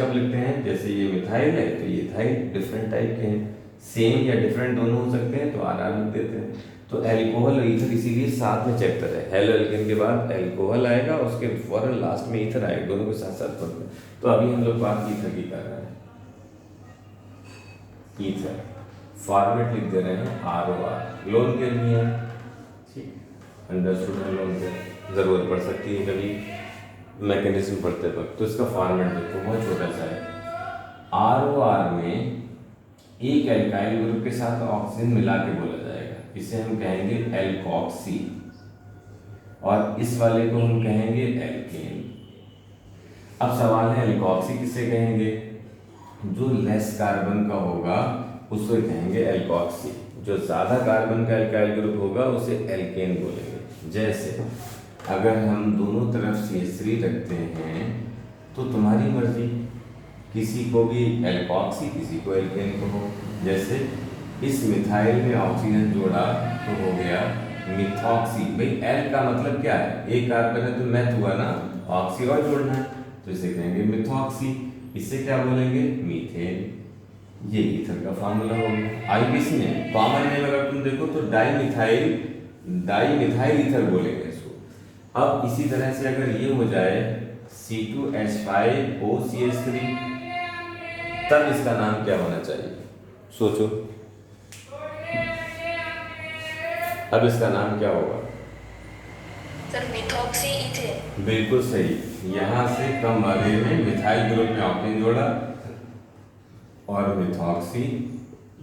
कब लिखते हैं? जैसे ये मिथाइल है तो ये इथाइल, डिफरेंट टाइप के हैं, सेम या डिफरेंट दोनों हो सकते हैं तो RR लिख देते हैं। तो एल्कोहल और ईथर इसीलिए साथ में चैप्टर है। हेलो एल्केन के बाद एल्कोहल आएगा, उसके फौरन लास्ट में ईथर आएगा, दोनों के साथ साथ पढ़ते हैं। तो अभी हम लोग बात ईथर की कर रहे हैं। ईथर फॉर्मेट लिख दे रहे हैं ROR, लोन के लिए है। ठीक, अंडरस्टूड है, लोन के जरूरत पड़ सकती है कभी मैकेनिज्म पढ़ते वक्त। तो इसका फॉर्मेट देखो, बहुत छोटा सा है। ROR में एक एल्काइल ग्रुप के साथ ऑक्सीजन मिला के बोला जाएगा, इसे हम कहेंगे एल्कोक्सी, और इस वाले को हम कहेंगे एल्केन। अब सवाल है एल्कोक्सी किसे कहेंगे? जो लेस कार्बन का होगा उसको कहेंगे एल्कोक्सी, जो ज़्यादा कार्बन का एल्काइल ग्रुप होगा उसे एल्केन बोलेंगे। जैसे अगर हम दोनों तरफ CH3 रखते हैं तो तुम्हारी मर्जी, किसी को भी एल्कोक्सी किसी को एल्केन को हो। जैसे इस मिथाइल में ऑक्सीजन जोड़ा तो हो गया मिथॉक्सी। भाई एल का मतलब क्या है? एक कार्बन है तो मैथ हुआ ना, ऑक्सी और जोड़ना है, तो इसे कहेंगे मिथॉक्सी। इसे क्या बोलेंगे? मीथेन। ये ईथर का फार्मूला हो गया। आईपीसी में कॉमन नेम अगर तुम देखो तो di methyl di methyl ether बोलेंगे इसको। अब इसी तरह से अगर ये हो जाए C2H5OCH3, तब इसका नाम क्या होना चाहिए? सोचो, अब इसका नाम क्या होगा? Sir methoxy ethane. बिल्कुल सही। यहाँ से कम आगे में मिथाइल ग्रुप में ऑक्सीजन जोड़ा और मिथॉक्सी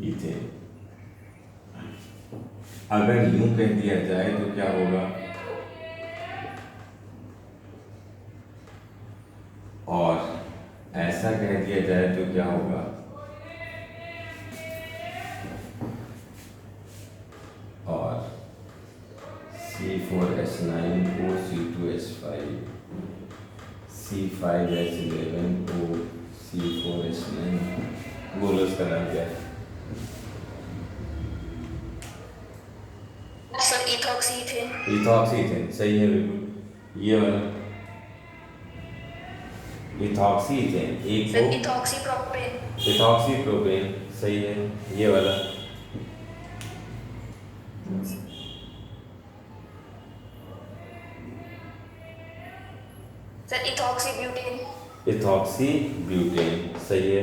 इथेन। अगर यूं कह दिया जाए तो क्या होगा? और ऐसा कह दिया जाए तो क्या होगा? और C4H9OC2H5 C5H11OC4H9। बोलो इसका नाम क्या है? Sir ethoxy ethane. Ethoxy ethane सही है बिल्कुल। ये वाला इथॉक्सी इथेन, एक सर को इथॉक्सी प्रोपेन। इथॉक्सी प्रोपेन सही है। ये वाला sir ethoxy butane. Ethoxy butane सही है।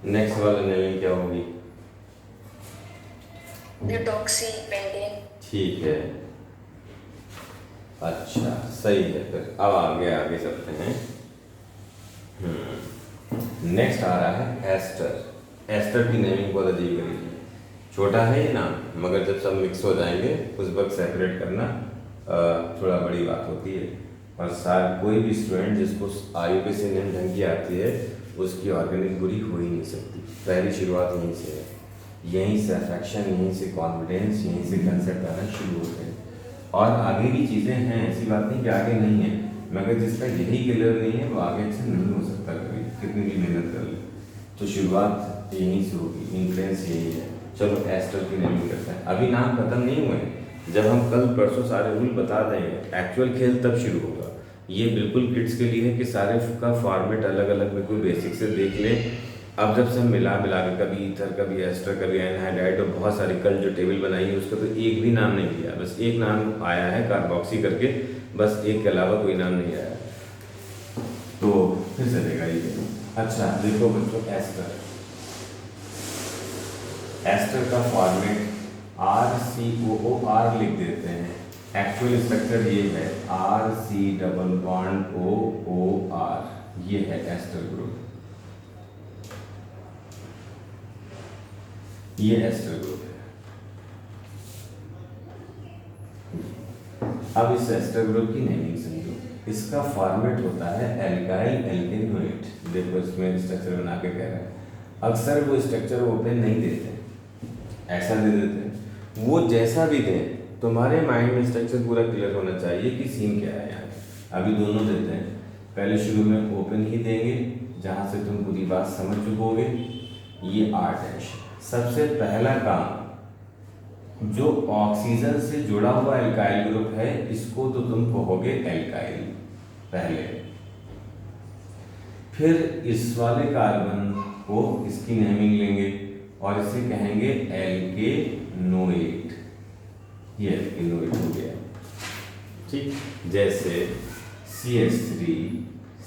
नेक्स्ट वाला नेमिंग क्या होगी? ब्यूटॉक्सी पेंटेन। ठीक है, अच्छा सही है। फिर अब आगे चलते हैं। नेक्स्ट आ रहा है एस्टर। एस्टर की नेमिंग बहुत अजीब करेगी। छोटा है ये नाम, मगर जब सब मिक्स हो जाएंगे उस वक्त सेपरेट करना थोड़ा बड़ी बात होती है। और कोई भी स्टूडेंट जिसको IUPAC से नेम ढंग की आती है उसकी ऑर्गेनिक बुरी हो ही नहीं सकती। पहली शुरुआत यहीं से है, यहीं से अफेक्शन, यहीं से कॉन्फिडेंस, यहीं से कंसेप्ट आना शुरू होते हैं। और आगे भी चीज़ें हैं, ऐसी बात नहीं कि आगे नहीं है, मगर जिसका यही क्लियर नहीं है वो आगे से नहीं हो सकता कभी, कितनी भी मेहनत कर ले। तो शुरुआत यहीं से होगी, इन्फ्लुएंस यही है। चलो एस्टर की नेमिंग करते हैं। अभी नाम खत्म नहीं हुए, जब हम कल परसों सारे रूल बता देंगे एक्चुअल खेल तब शुरू होगा। ये बिल्कुल किड्स के लिए है कि सारे का फॉर्मेट अलग अलग बिल्कुल बेसिक से देख ले। अब जब सब मिला के कभी ईथर, कभी एस्टर, कभी एनहाइड्राइड और बहुत सारी कल जो टेबल बनाई है उसका तो एक भी नाम नहीं लिया, बस एक नाम आया है कार्बोक्सी करके, बस एक के अलावा कोई नाम नहीं आया। तो फिर चलेगा ये। अच्छा देखो बच्चों, एस्टर का फॉर्मेट RCOOR लिख देते हैं। एक्चुअल स्ट्रक्चर ये है RC⋯OOR, ये है एस्टर ग्रुप। ये एस्टर ग्रुप है। अब इस एस्टर ग्रुप की नेमिंग समझो। इसका फॉर्मेट होता है एल्काइल एल्केनोइड। देखो इसमें स्ट्रक्चर बना के कह रहा है। अक्सर वो स्ट्रक्चर ओपन नहीं देते, ऐसा दे देते हैं। वो जैसा भी दें, तुम्हारे माइंड में स्ट्रक्चर पूरा क्लियर होना चाहिए कि सीन क्या है यहाँ। अभी दोनों देते हैं, पहले शुरू में ओपन ही देंगे जहाँ से तुम पूरी बात समझ चुकोगे। ये R'। सबसे पहला काम, जो ऑक्सीजन से जुड़ा हुआ एल्काइल ग्रुप है इसको तो तुम कहोगे एल्काइल पहले, फिर इस वाले कार्बन को इसकी नेमिंग लेंगे और इसे कहेंगे एल्केनोइड। ये एल्केनोइड हो गया, ठीक। जैसे CH3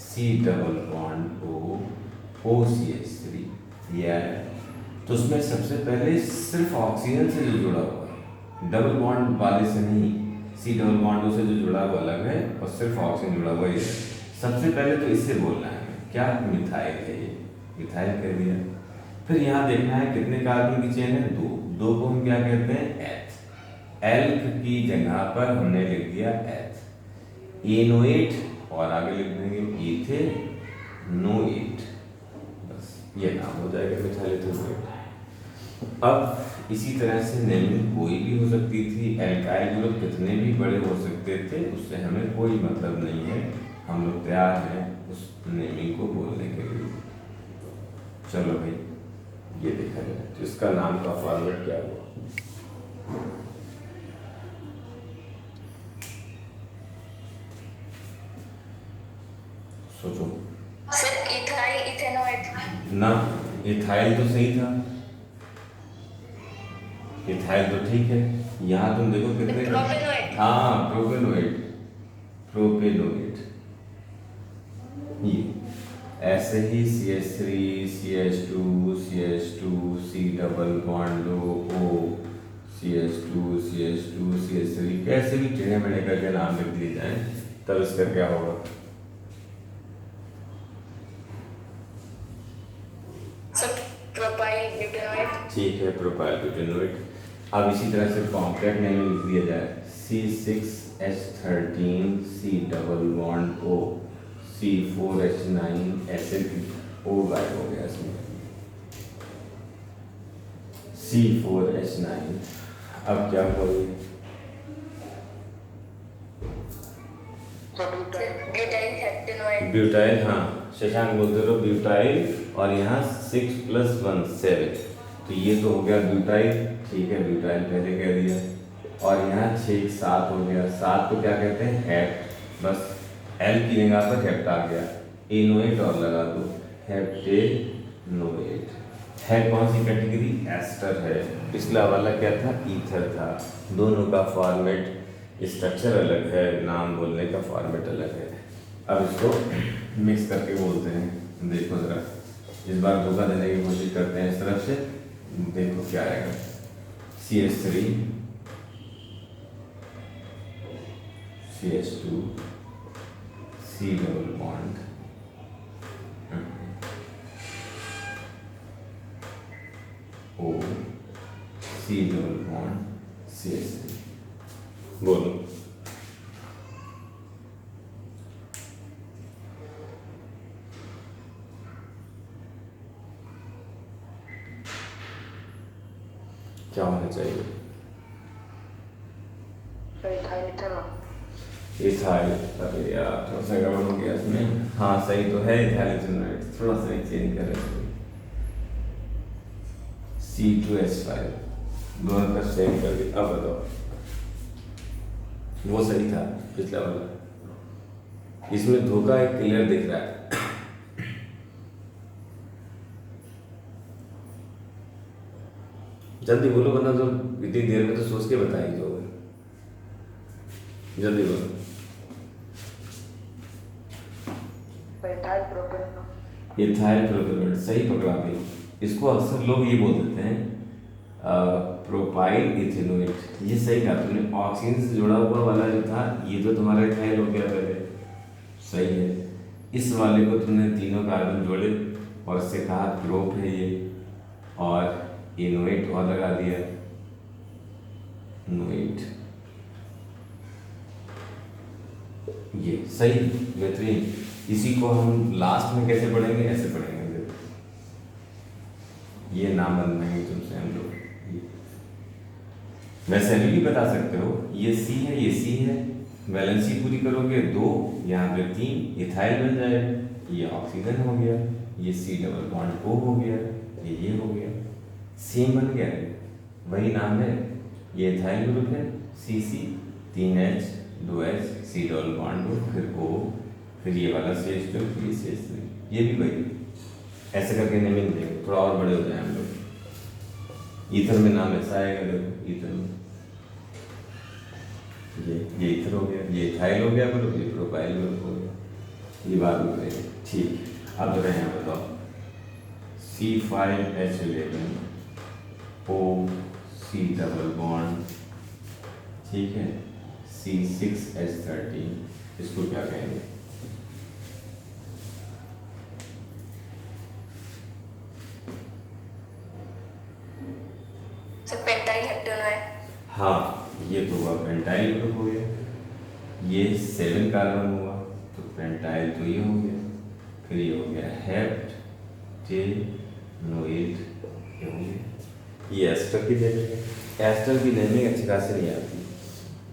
C⋯OCH3, ये है। तो उसमें सबसे पहले सिर्फ ऑक्सीजन से जो जुड़ा हुआ है, डबल बॉन्ड वाले से नहीं, C⋯O से जो जुड़ा हुआ अलग है और सिर्फ ऑक्सीजन जुड़ा हुआ है। सबसे पहले तो इससे बोलना है क्या, मिथाइल है ये, मिथाइल कह दिया। फिर यहाँ देखना है कितने कार्बन की चेन है, दो को हम क्या कहते हैं, एथ। एल्क की जगह पर हमने लिख दिया एथ। एनोएट और आगे लिख देंगे इथेनोएट, बस ये नाम हो जाएगा मिथाइल एथेनोएट। अब इसी तरह से नेमिंग कोई भी हो सकती थी, एल्काइल ग्रुप कितने भी बड़े हो सकते थे, उससे हमें कोई मतलब नहीं है। हम लोग तैयार हैं उस नेमिंग को बोलने के लिए। चलो भाई ये देखा जाए तो इसका नाम का फॉर्मेट क्या हुआ। सोचो सर इथाइल इथेनॉइड। ना, इथाइल तो सही था, इथाइल तो ठीक है। यहाँ तुम देखो कितने, प्रोपेनोइड। हाँ प्रोपेनोइड, प्रोपेनोइड। ये ऐसे ही CH3 CH2 CH2 C double bond लो O CH2 CH2 CH3, कैसे भी टेढ़े मेढ़े करके नाम लिख दिए जाए, तब इसका क्या होगा? Sir propyl butanoid. ठीक है, प्रोपाइल ब्यूटेनोइड। अब इसी तरह से कॉम्प्लेक्ट नेम लिख दिया जाए, C6H13 C double bond O C4H9 acid O गायब हो गया इसमें, C4H9। अब क्या होगी? ब्यूटाइल हेप्टेनॉइड। ब्यूटाइल, हाँ शशांक बोलते रहो ब्यूटाइल, और यहाँ 6 + 1 7, तो ये तो हो गया ब्यूटाइल, ठीक है ब्यूटाइल पहले कह दिया। और यहाँ 6 7 हो गया, 7 को क्या कहते हैं? हेप्ट, बस L की जगह पर हेप्ट आ गया, एनोएट और लगा दो, हेप्टेनोएट। है कौन सी कैटेगरी? एस्टर है। पिछला वाला क्या था? ईथर था। दोनों का फॉर्मेट, स्ट्रक्चर अलग है, नाम बोलने का फॉर्मेट अलग है। अब इसको मिक्स करके बोलते हैं, देखो ज़रा, इस बार धोखा देने की कोशिश करते हैं इस तरफ से, देखो क्या आएगा। CH3 CH2 C double bond O C double bond CH3। बोलो क्या होना चाहिए? इथाइल, अरे यार थोड़ा सा गड़बड़ हो गया इसमें। हाँ सही तो है, इथाइल इथेनॉइड, थोड़ा सा चेंज कर रहे हैं, C2H5, दोनों का सेम कर दिया। अब बताओ, वो सही था पिछला वाला, इसमें धोखा एक क्लियर दिख रहा है। जल्दी बोलो, वरना तो इतनी देर में तो सोच के बता ही दोगे, जल्दी बोलो। इथाइल प्रोपेनोइड, सही पकड़ा भाई। इसको अक्सर लोग ये बोल देते हैं प्रोपाइल इथेनोइड, ये सही कहा तुमने। ऑक्सीजन से जुड़ा हुआ वाला जो था, ये तो तुम्हारा इथाइल हो गया पहले, सही है। इस वाले को तुमने तीनों कार्बन जोड़े और इससे कहा प्रोप है ये, और इनोएट और लगा दिया, नोएट, ये सही, बेहतरीन। इसी को हम लास्ट में कैसे पढ़ेंगे? ऐसे पढ़ेंगे, ये नाम बनवाएंगे तुमसे हम लोग। वैसे अभी भी बता सकते हो, ये C है, ये C है, वैलेंसी पूरी करोगे 2, यहाँ पे 3, इथाइल बन जाएगा, ये ऑक्सीजन हो गया, ये C डबल बॉन्ड O हो गया, ये हो गया, सेम बन गया, वही नाम है। ये इथाइल ग्रुप है, CC 3H 2H C double bond O, फिर O, फिर ये वाला CH2, फिर CH3, ये भी वही। ऐसे करके नेमिंग देंगे, थोड़ा और बड़े हो जाए हम लोग। ईथर में नाम ऐसा आएगा, देखो ईथर में ये ईथर हो गया, ये इथाइल हो गया ग्रुप, ये प्रोपाइल ग्रुप हो गया, ये बाद में करेंगे। ठीक, अब जरा यहाँ बताओ, C5H11 O C double bond, ठीक है, C6H13, इसको क्या कहेंगे? पेंटाइल हेप्टेनॉइड। हाँ, ये तो हुआ पेंटाइल ग्रुप हो गया, ये 7 कार्बन हुआ तो पेंटाइल तो ये हो गया, फिर ये हो गया हेप्ट टेनोएट, ये हो गया। ये एस्टर की नेमिंग है। एस्टर की नेमिंग अच्छी खासी नहीं आती,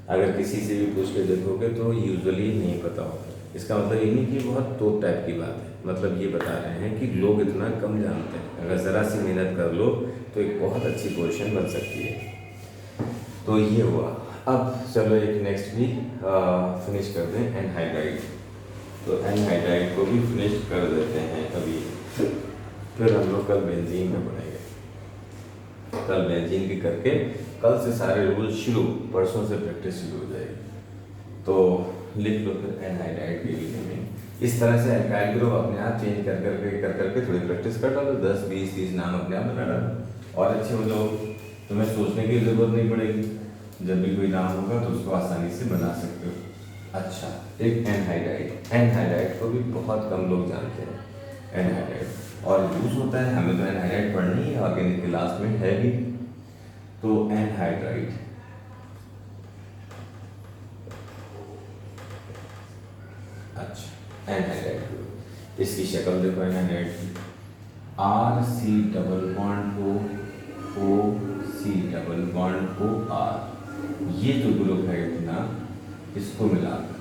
अगर किसी से भी पूछ के देखोगे तो यूजुअली नहीं पता होता। इसका मतलब ये नहीं कि बहुत तो टाइप की बात है, मतलब ये बता रहे हैं कि लोग इतना कम जानते हैं, अगर ज़रा सी मेहनत कर लो तो एक बहुत अच्छी पोजीशन बन सकती है। तो ये हुआ। अब चलो एक नेक्स्ट भी फिनिश कर दें, एनहाइड्राइड। तो एनहाइड्राइड को भी फिनिश कर देते हैं अभी, फिर हम लोग कल बेंजीन में पढ़ेंगे। कल बेंजीन की करके कल से सारे रूल शुरू, परसों से प्रैक्टिस शुरू हो जाएगी। तो लिख लो फिर एनहाइड्राइड के लिए में इस तरह से एल्काइल ग्रुप अपने आप चेंज कर करके थोड़ी प्रैक्टिस कर डालो, 10 20 30 नाम अपने आप बना डालो और अच्छे हो जाओ। तुम्हें सोचने की जरूरत नहीं पड़ेगी, जब भी कोई नाम होगा तो उसको आसानी से बना सकते हो। अच्छा, एक एनहाइड्राइड को भी बहुत कम लोग जानते हैं एनहाइड्राइड, और यूज होता है, हमें तो एनहाइड्राइड पढ़नी है, ऑर्गेनिक क्लास में है भी। तो एनहाइड्राइड, अच्छा एनहाइड्राइड इसकी शक्ल देखो एनहाइड्राइड की, RC double bond O C double bond O R, ये जो ग्रुप है इतना, इसको मिलाकर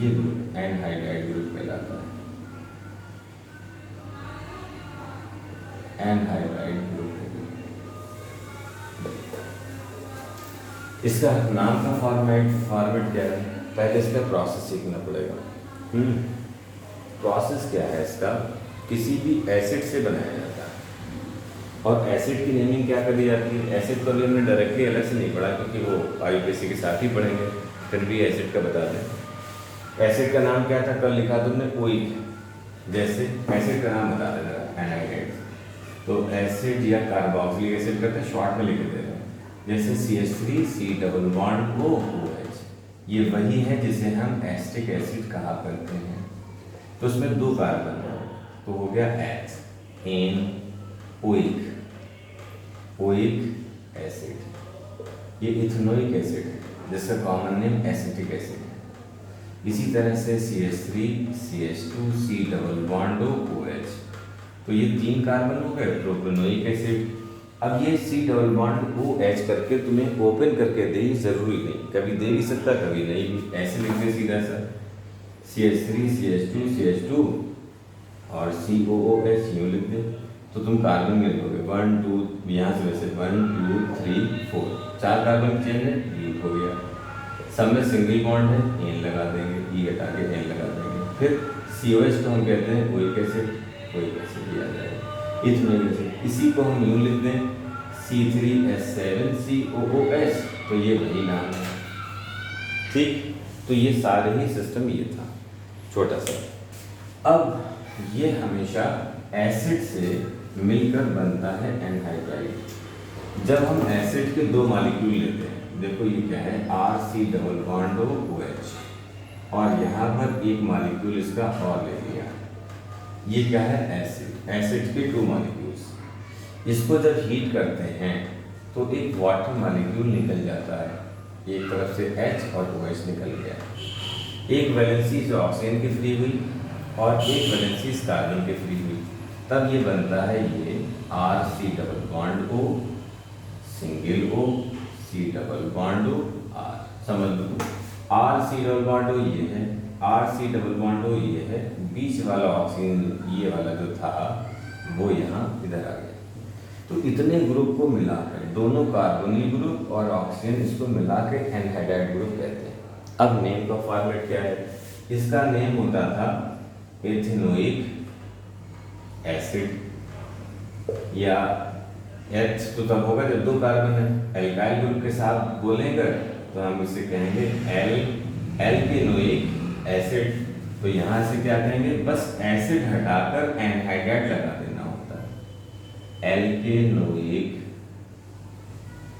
ये ग्रुप एनहाइड्राइड ग्रुप कहलाता है। एनहाइड्राइड ग्रुप इसका नाम का फॉर्मेट क्या है, पहले इसका प्रोसेस सीखना पड़ेगा। प्रोसेस क्या है इसका, किसी भी एसिड से बनाया जाता है, और एसिड की नेमिंग क्या करी जाती है। एसिड को भी हमने डायरेक्टली अलग से नहीं पढ़ा क्योंकि वो आईयूपीएससी के साथ ही पढ़ेंगे, फिर भी एसिड का बता दें। एसिड का नाम क्या था, कल लिखा तुमने ओइक, जैसे एसिड का नाम बता देना एनहाइड्राइड, तो एसिड या कार्बोक्सिलिक एसिड का शॉर्ट में लिख देना, जैसे CH3 C double bond OH, ये वही है जिसे हम एसिटिक एसिड कहा करते हैं। तो उसमें 2 कार्बन है, तो हो गया H, एन ओइक एसिड। ये इथेनोइक एसिड है जिसका कॉमन नेम एसिटिक एसिड है। इसी तरह से CH3 CH2 C double bond OH, तो ये 3 कार्बन हो गए प्रोपेनोइक एसिड। अब ये C डबल बॉन्ड OH करके तुम्हें ओपन करके दे, जरूरी नहीं, कभी दे भी सकता कभी नहीं भी, ऐसे लिख दे सीधा सा CH3 CH2 CH2 और COOH यूँ लिख दे, तो तुम कार्बन में लिखोगे 1 2, यहाँ से वैसे 1 2 3 4, 4 कार्बन चेंज है, ये हो गया। सब में सिंगल बॉन्ड है, एन लगा देंगे, ई हटा के एन लगा देंगे। फिर COH को हम कहते हैं ओइक एसिड आ जाएगा, इथेनोइक एसिड। इसी को हम यूँ लिख दें C3H7COOH, तो ये वही नाम है। ठीक, तो ये सारे ही सिस्टम ये था छोटा सा। अब ये हमेशा एसिड से मिलकर बनता है एनहाइड्राइड। जब हम एसिड के 2 मॉलिक्यूल लेते हैं, देखो ये क्या है, RC डबल बॉन्ड OH, और यहाँ पर एक मॉलिक्यूल इसका और ले लिया, ये क्या है एसिड के 2 मॉलिक्यूल्स। इसको जब हीट करते हैं तो एक वाटर मॉलिक्यूल निकल जाता है, एक तरफ से H और OH निकल गया, एक वैलेंसी जो ऑक्सीजन की फ्री हुई और एक वैलेंसी कार्बन की फ्री हुई, तब ये बनता है ये RC double bond O single O C double bond O R। समझ लो, RC डबल बॉन्ड O ये है, RC डबल बॉन्ड O ये है, बीच वाला ऑक्सीजन ये वाला जो था वो यहाँ इधर आ गया। तो इतने ग्रुप को मिलाकर, दोनों कार्बोनिल ग्रुप और ऑक्सीजन, इसको मिला के एनहाइड्राइड ग्रुप कहते हैं। अब नेम का फॉर्मेट क्या है, इसका नेम होता था इथेनोइक एसिड, या H तो तब होगा जब 2 कार्बन है। एल्काइल ग्रुप के साथ बोलेंगे तो हम इसे कहेंगे एल्केनोइक एसिड। तो यहाँ से क्या कहेंगे, बस एसिड हटाकर एनहाइड्राइड लगा देना होता है, एल्केनोइक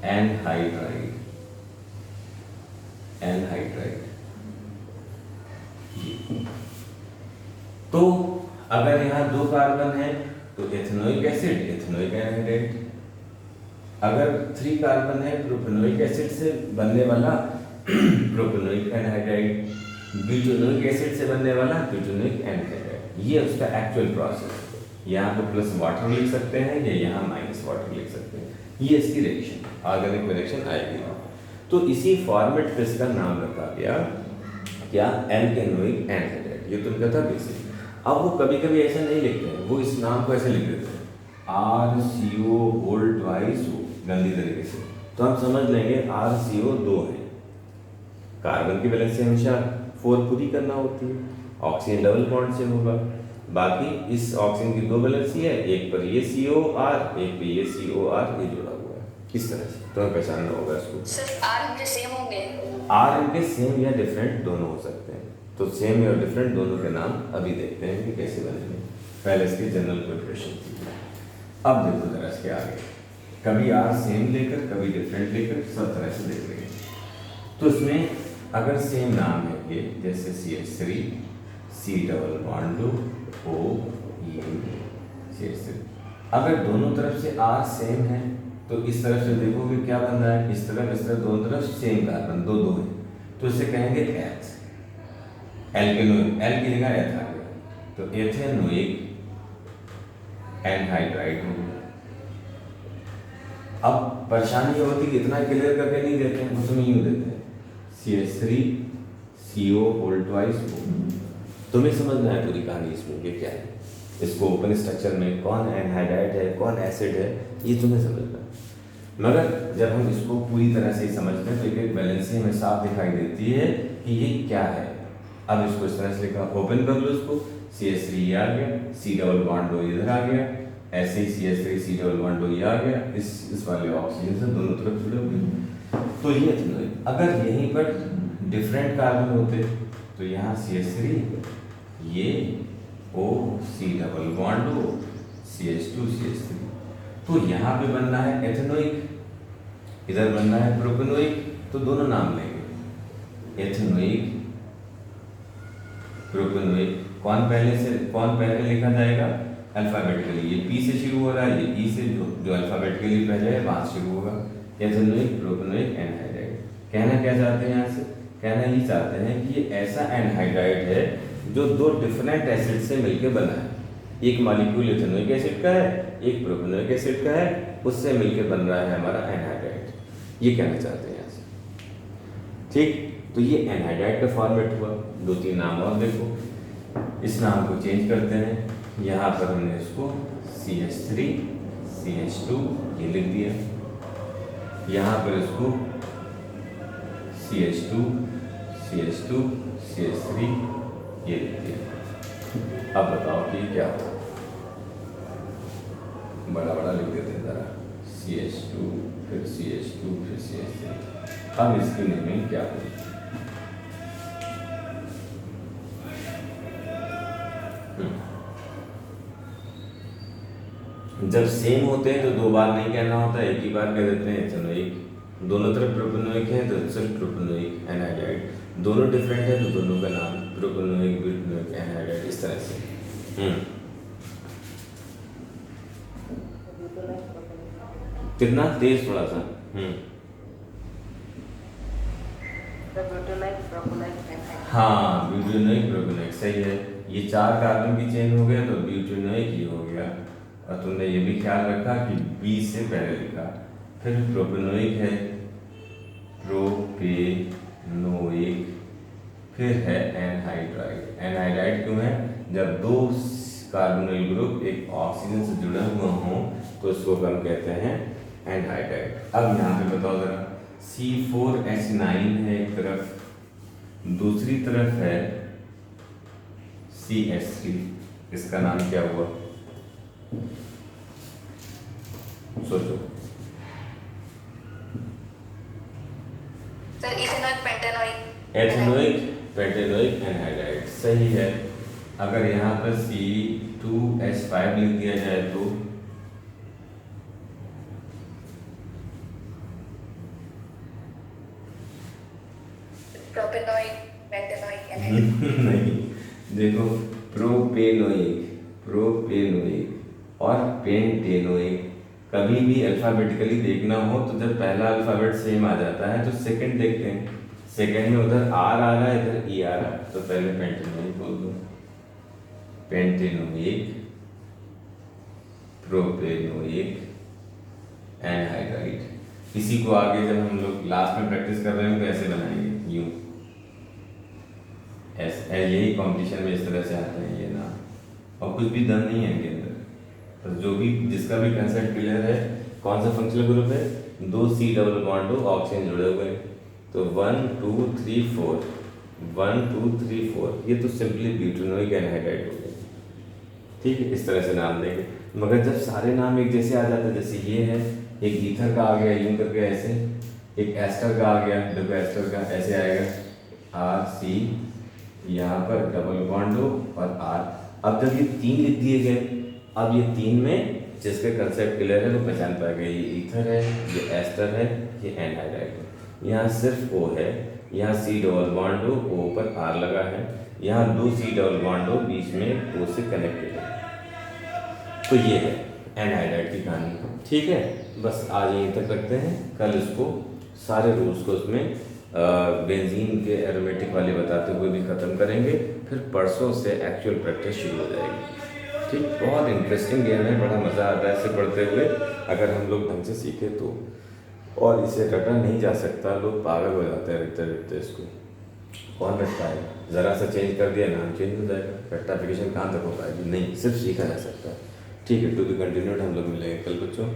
एनहाइड्राइड। तो अगर यहाँ 2 कार्बन है तो एथेनोइक एसिड, एथेनोइक एनहाइड्राइड। अगर 3 कार्बन है प्रोपेनोइक एसिड से बनने वाला प्रोपेनोइक एनहाइड्राइड, ब्यूटेनोइक एसिड से बनने वाला ब्यूटेनोइक एनहाइड्राइड। ये उसका एक्चुअल प्रोसेस। यहाँ पे प्लस वाटर लिख सकते हैं या यहाँ माइनस वाटर लिख सकते हैं, ये इसकी रिएक्शन, ऑर्गेनिक रिएक्शन आएगी। तो इसी फॉर्मेट पे इसका नाम रखा गया क्या, एल्केनोइक एनहाइड्राइड। ये तो उनका था बेसिक। अब वो कभी कभी ऐसा नहीं लिखते हैं, वो इस नाम को ऐसे लिख देते हैं RCO होल ट्वाइस O, गंदी तरीके से। तो हम समझ लेंगे RCO 2 है, कार्बन की वैलेंसी हमेशा 4 पूरी करना होती है, ऑक्सीजन डबल बॉन्ड से होगा। बाकी इस ऑक्सीजन की दो वैलेंसी है, एक पर ये COR, एक पे ये COR ये जुड़ा हुआ है। इस तरह से तुम्हें पहचानना होगा इसको। सर आर इनके सेम होंगे? आर इनके सेम या डिफरेंट दोनों हो सकते हैं। तो सेम या डिफरेंट दोनों के नाम अभी देखते हैं कि कैसे बनेंगे। पहले इसकी जनरल प्रिपरेशन की। अब देखो जरा इसके आगे, कभी आर सेम लेकर कभी डिफरेंट लेकर सब तरह से देख लेंगे। तो इसमें अगर सेम नाम है ये, जैसे CH3 C double bond O CH3, अगर दोनों तरफ से R सेम है तो इस तरफ से देखोगे क्या बन रहा है, इस तरफ दोनों तरफ सेम कार्बन दो दो है, तो इसे कहेंगे एथ। एल्केनोइक, एल की जगह एथ आ गया तो एथेनोइक एनहाइड्राइड हो गया। अब परेशानी ये होती है इतना क्लियर करके नहीं देते हैं, उसमें यूँ देते हैं CH3 CO whole twice O। तुम्हें समझना है पूरी कहानी इसमें कि क्या है, इसको ओपन स्ट्रक्चर में कौन एनहाइड्राइड है कौन एसिड है ये तुम्हें समझना है। मगर जब हम इसको पूरी तरह से समझते हैं तो एक बैलेंसी हमें साफ दिखाई देती है कि ये क्या है। अब इसको इस तरह से लिखा, ओपन कर लो इसको, CH3 ये आ गया, C डबल बॉन्ड O इधर आ गया, ऐसे ही CH3 C double bond O ये आ गया, इस वाले ऑक्सीजन से दोनों तरफ जुड़े हुए। तो ये अगर यहीं पर डिफरेंट कार्बन होते तो यहाँ CH3 ये O C double bond O CH2 CH3, तो यहाँ पे बनना है एथेनोइक, इधर बनना है प्रोपेनोइक, तो दोनों नाम लेंगे एथेनोइक प्रोपेनोइक। कौन पहले लिखा जाएगा अल्फाबेटिकली, ये P से शुरू हो रहा है, ये E से जो अल्फाबेटिकली पहले है वहाँ शुरू होगा। Ethanoic propanoic anhydride. कहना क्या चाहते हैं यहाँ से, कहना ये चाहते हैं कि ये ऐसा एनहाइड्राइड है जो दो डिफरेंट एसिड से मिलकर बना है। एक मॉलिक्यूल एथेनोइक एसिड का है, एक प्रोपेनोइक एसिड का है, उससे मिलकर बन रहा है हमारा एनहाइड्राइड, ये कहना चाहते हैं यहाँ से। ठीक, तो ये एनहाइड्राइड का फॉर्मेट हुआ। दो तीन नाम और देखो, इस नाम को चेंज करते हैं। यहाँ पर हमने इसको CH3 CH2 ये लिख दिया, यहाँ पर इसको CH2 CH2 CH3 ये लिख दिया। अब बताओ कि क्या हो, बड़ा बड़ा लिख देते हैं ज़रा, CH2 फिर CH2 फिर CH3। अब इसकी नेमिंग क्या होगी, जब सेम होते हैं तो दो बार नहीं कहना होता, एक ही बार कह देते हैं एथेनोइक। दोनों तरफ प्रोपेनोइक है तो सिर्फ प्रोपेनोइक एनहाइड्राइड, दोनों डिफरेंट है तो दोनों का नाम प्रोपेनोइक ब्यूटेनोइक एनहाइड्राइड, इस तरह से। कितना तेज थोड़ा सा। हाँ ब्यूटेनोइक प्रोपेनोइक सही है। ये चार कार्बन की चेन हो गया तो ब्यूटेनोइक ये हो गया, और तुमने ये भी ख्याल रखा कि B से पहले लिखा। फिर प्रोपेनोइक है प्रोपेनोइक, फिर है एनहाइड्राइड। एनहाइड्राइड क्यों है, जब दो कार्बोनिल ग्रुप एक ऑक्सीजन से जुड़े हुए हों तो इसको हम कहते हैं एनहाइड्राइड। अब यहाँ पे बताओ जरा, C4H9 है एक तरफ, दूसरी तरफ है CH3, इसका नाम क्या हुआ सोचो। Sir ethanoic pentanoic. Ethanoic pentanoic anhydride सही है। अगर यहाँ पर C2H5 लिख दिया जाए तो प्रोपेनॉइक पेंटेनॉइक एनहाइड्राइड। नहीं, देखो प्रोपेनोइक और पेंटेनोइक, कभी भी अल्फाबेटिकली देखना हो तो जब पहला अल्फाबेट सेम आ जाता है तो सेकंड देखते हैं, सेकंड में उधर आर आ रहा है इधर ई आ रहा है, तो पहले पेंटेनोइक बोल दो, पेंटेनोइक प्रोपेनोइक एनहाइड्राइड। इसी को आगे जब हम लोग लास्ट में प्रैक्टिस कर रहे हैं तो ऐसे बनाएंगे, यूं ऐसे, यही कॉम्पिटिशन में इस तरह से आते हैं ये नाम, और कुछ भी दम नहीं है इनके अंदर। तो जो भी जिसका भी कंसेप्ट क्लियर है, कौन सा फंक्शनल ग्रुप है, दो C डबल बॉन्ड हो ऑक्सीजन जुड़े हुए, तो 1 2 3 4 1 2 3 4, ये तो सिंपली ब्यूटेनोइक एनहाइड्राइड हो गया। ठीक है, इस तरह से नाम देंगे। मगर जब सारे नाम एक जैसे आ जाते हैं, जैसे ये है, एक ईथर का आ गया यूं करके ऐसे, एक एस्टर का आ गया, देखो एस्टर का ऐसे आएगा आर सी, यहाँ पर डबल बॉन्ड हो और आर। अब जब ये 3 लिख दिए गए, अब ये 3 में जिसका कंसेप्ट क्लियर है वो पहचान पाएगा, ये ईथर है, ये एस्टर है, ये एनहाइड्राइड है। यहाँ सिर्फ ओ है, यहाँ सी डबल बॉन्ड हो, ओ पर आर लगा है, यहाँ 2 सी डबल बॉन्ड हो, बीच में ओ से कनेक्टेड है। तो ये है एनहाइड्राइड की कहानी। ठीक है, बस आज यहीं तक रखते हैं। कल इसको सारे रूल्स को उसमें बेंजीन के एरोमेटिक वाले बताते हुए भी ख़त्म करेंगे। फिर परसों से एक्चुअल प्रैक्टिस शुरू हो जाएगी। ठीक, बहुत इंटरेस्टिंग गेम है, बड़ा मज़ा आता है इसे पढ़ते हुए, अगर हम लोग ढंग से सीखे तो। और इसे रटा नहीं जा सकता, लोग पागल हो जाते हैं रटते रटते। इसको कौन रटता है? ज़रा सा चेंज कर दिया, नाम चेंज हो जाएगा। रट्टाफिकेशन कहाँ तक हो पाएगी? नहीं, सिर्फ सीखा जा सकता है। ठीक है, टू बी कंटिन्यूड। हम लोग मिलेंगे कल बच्चों।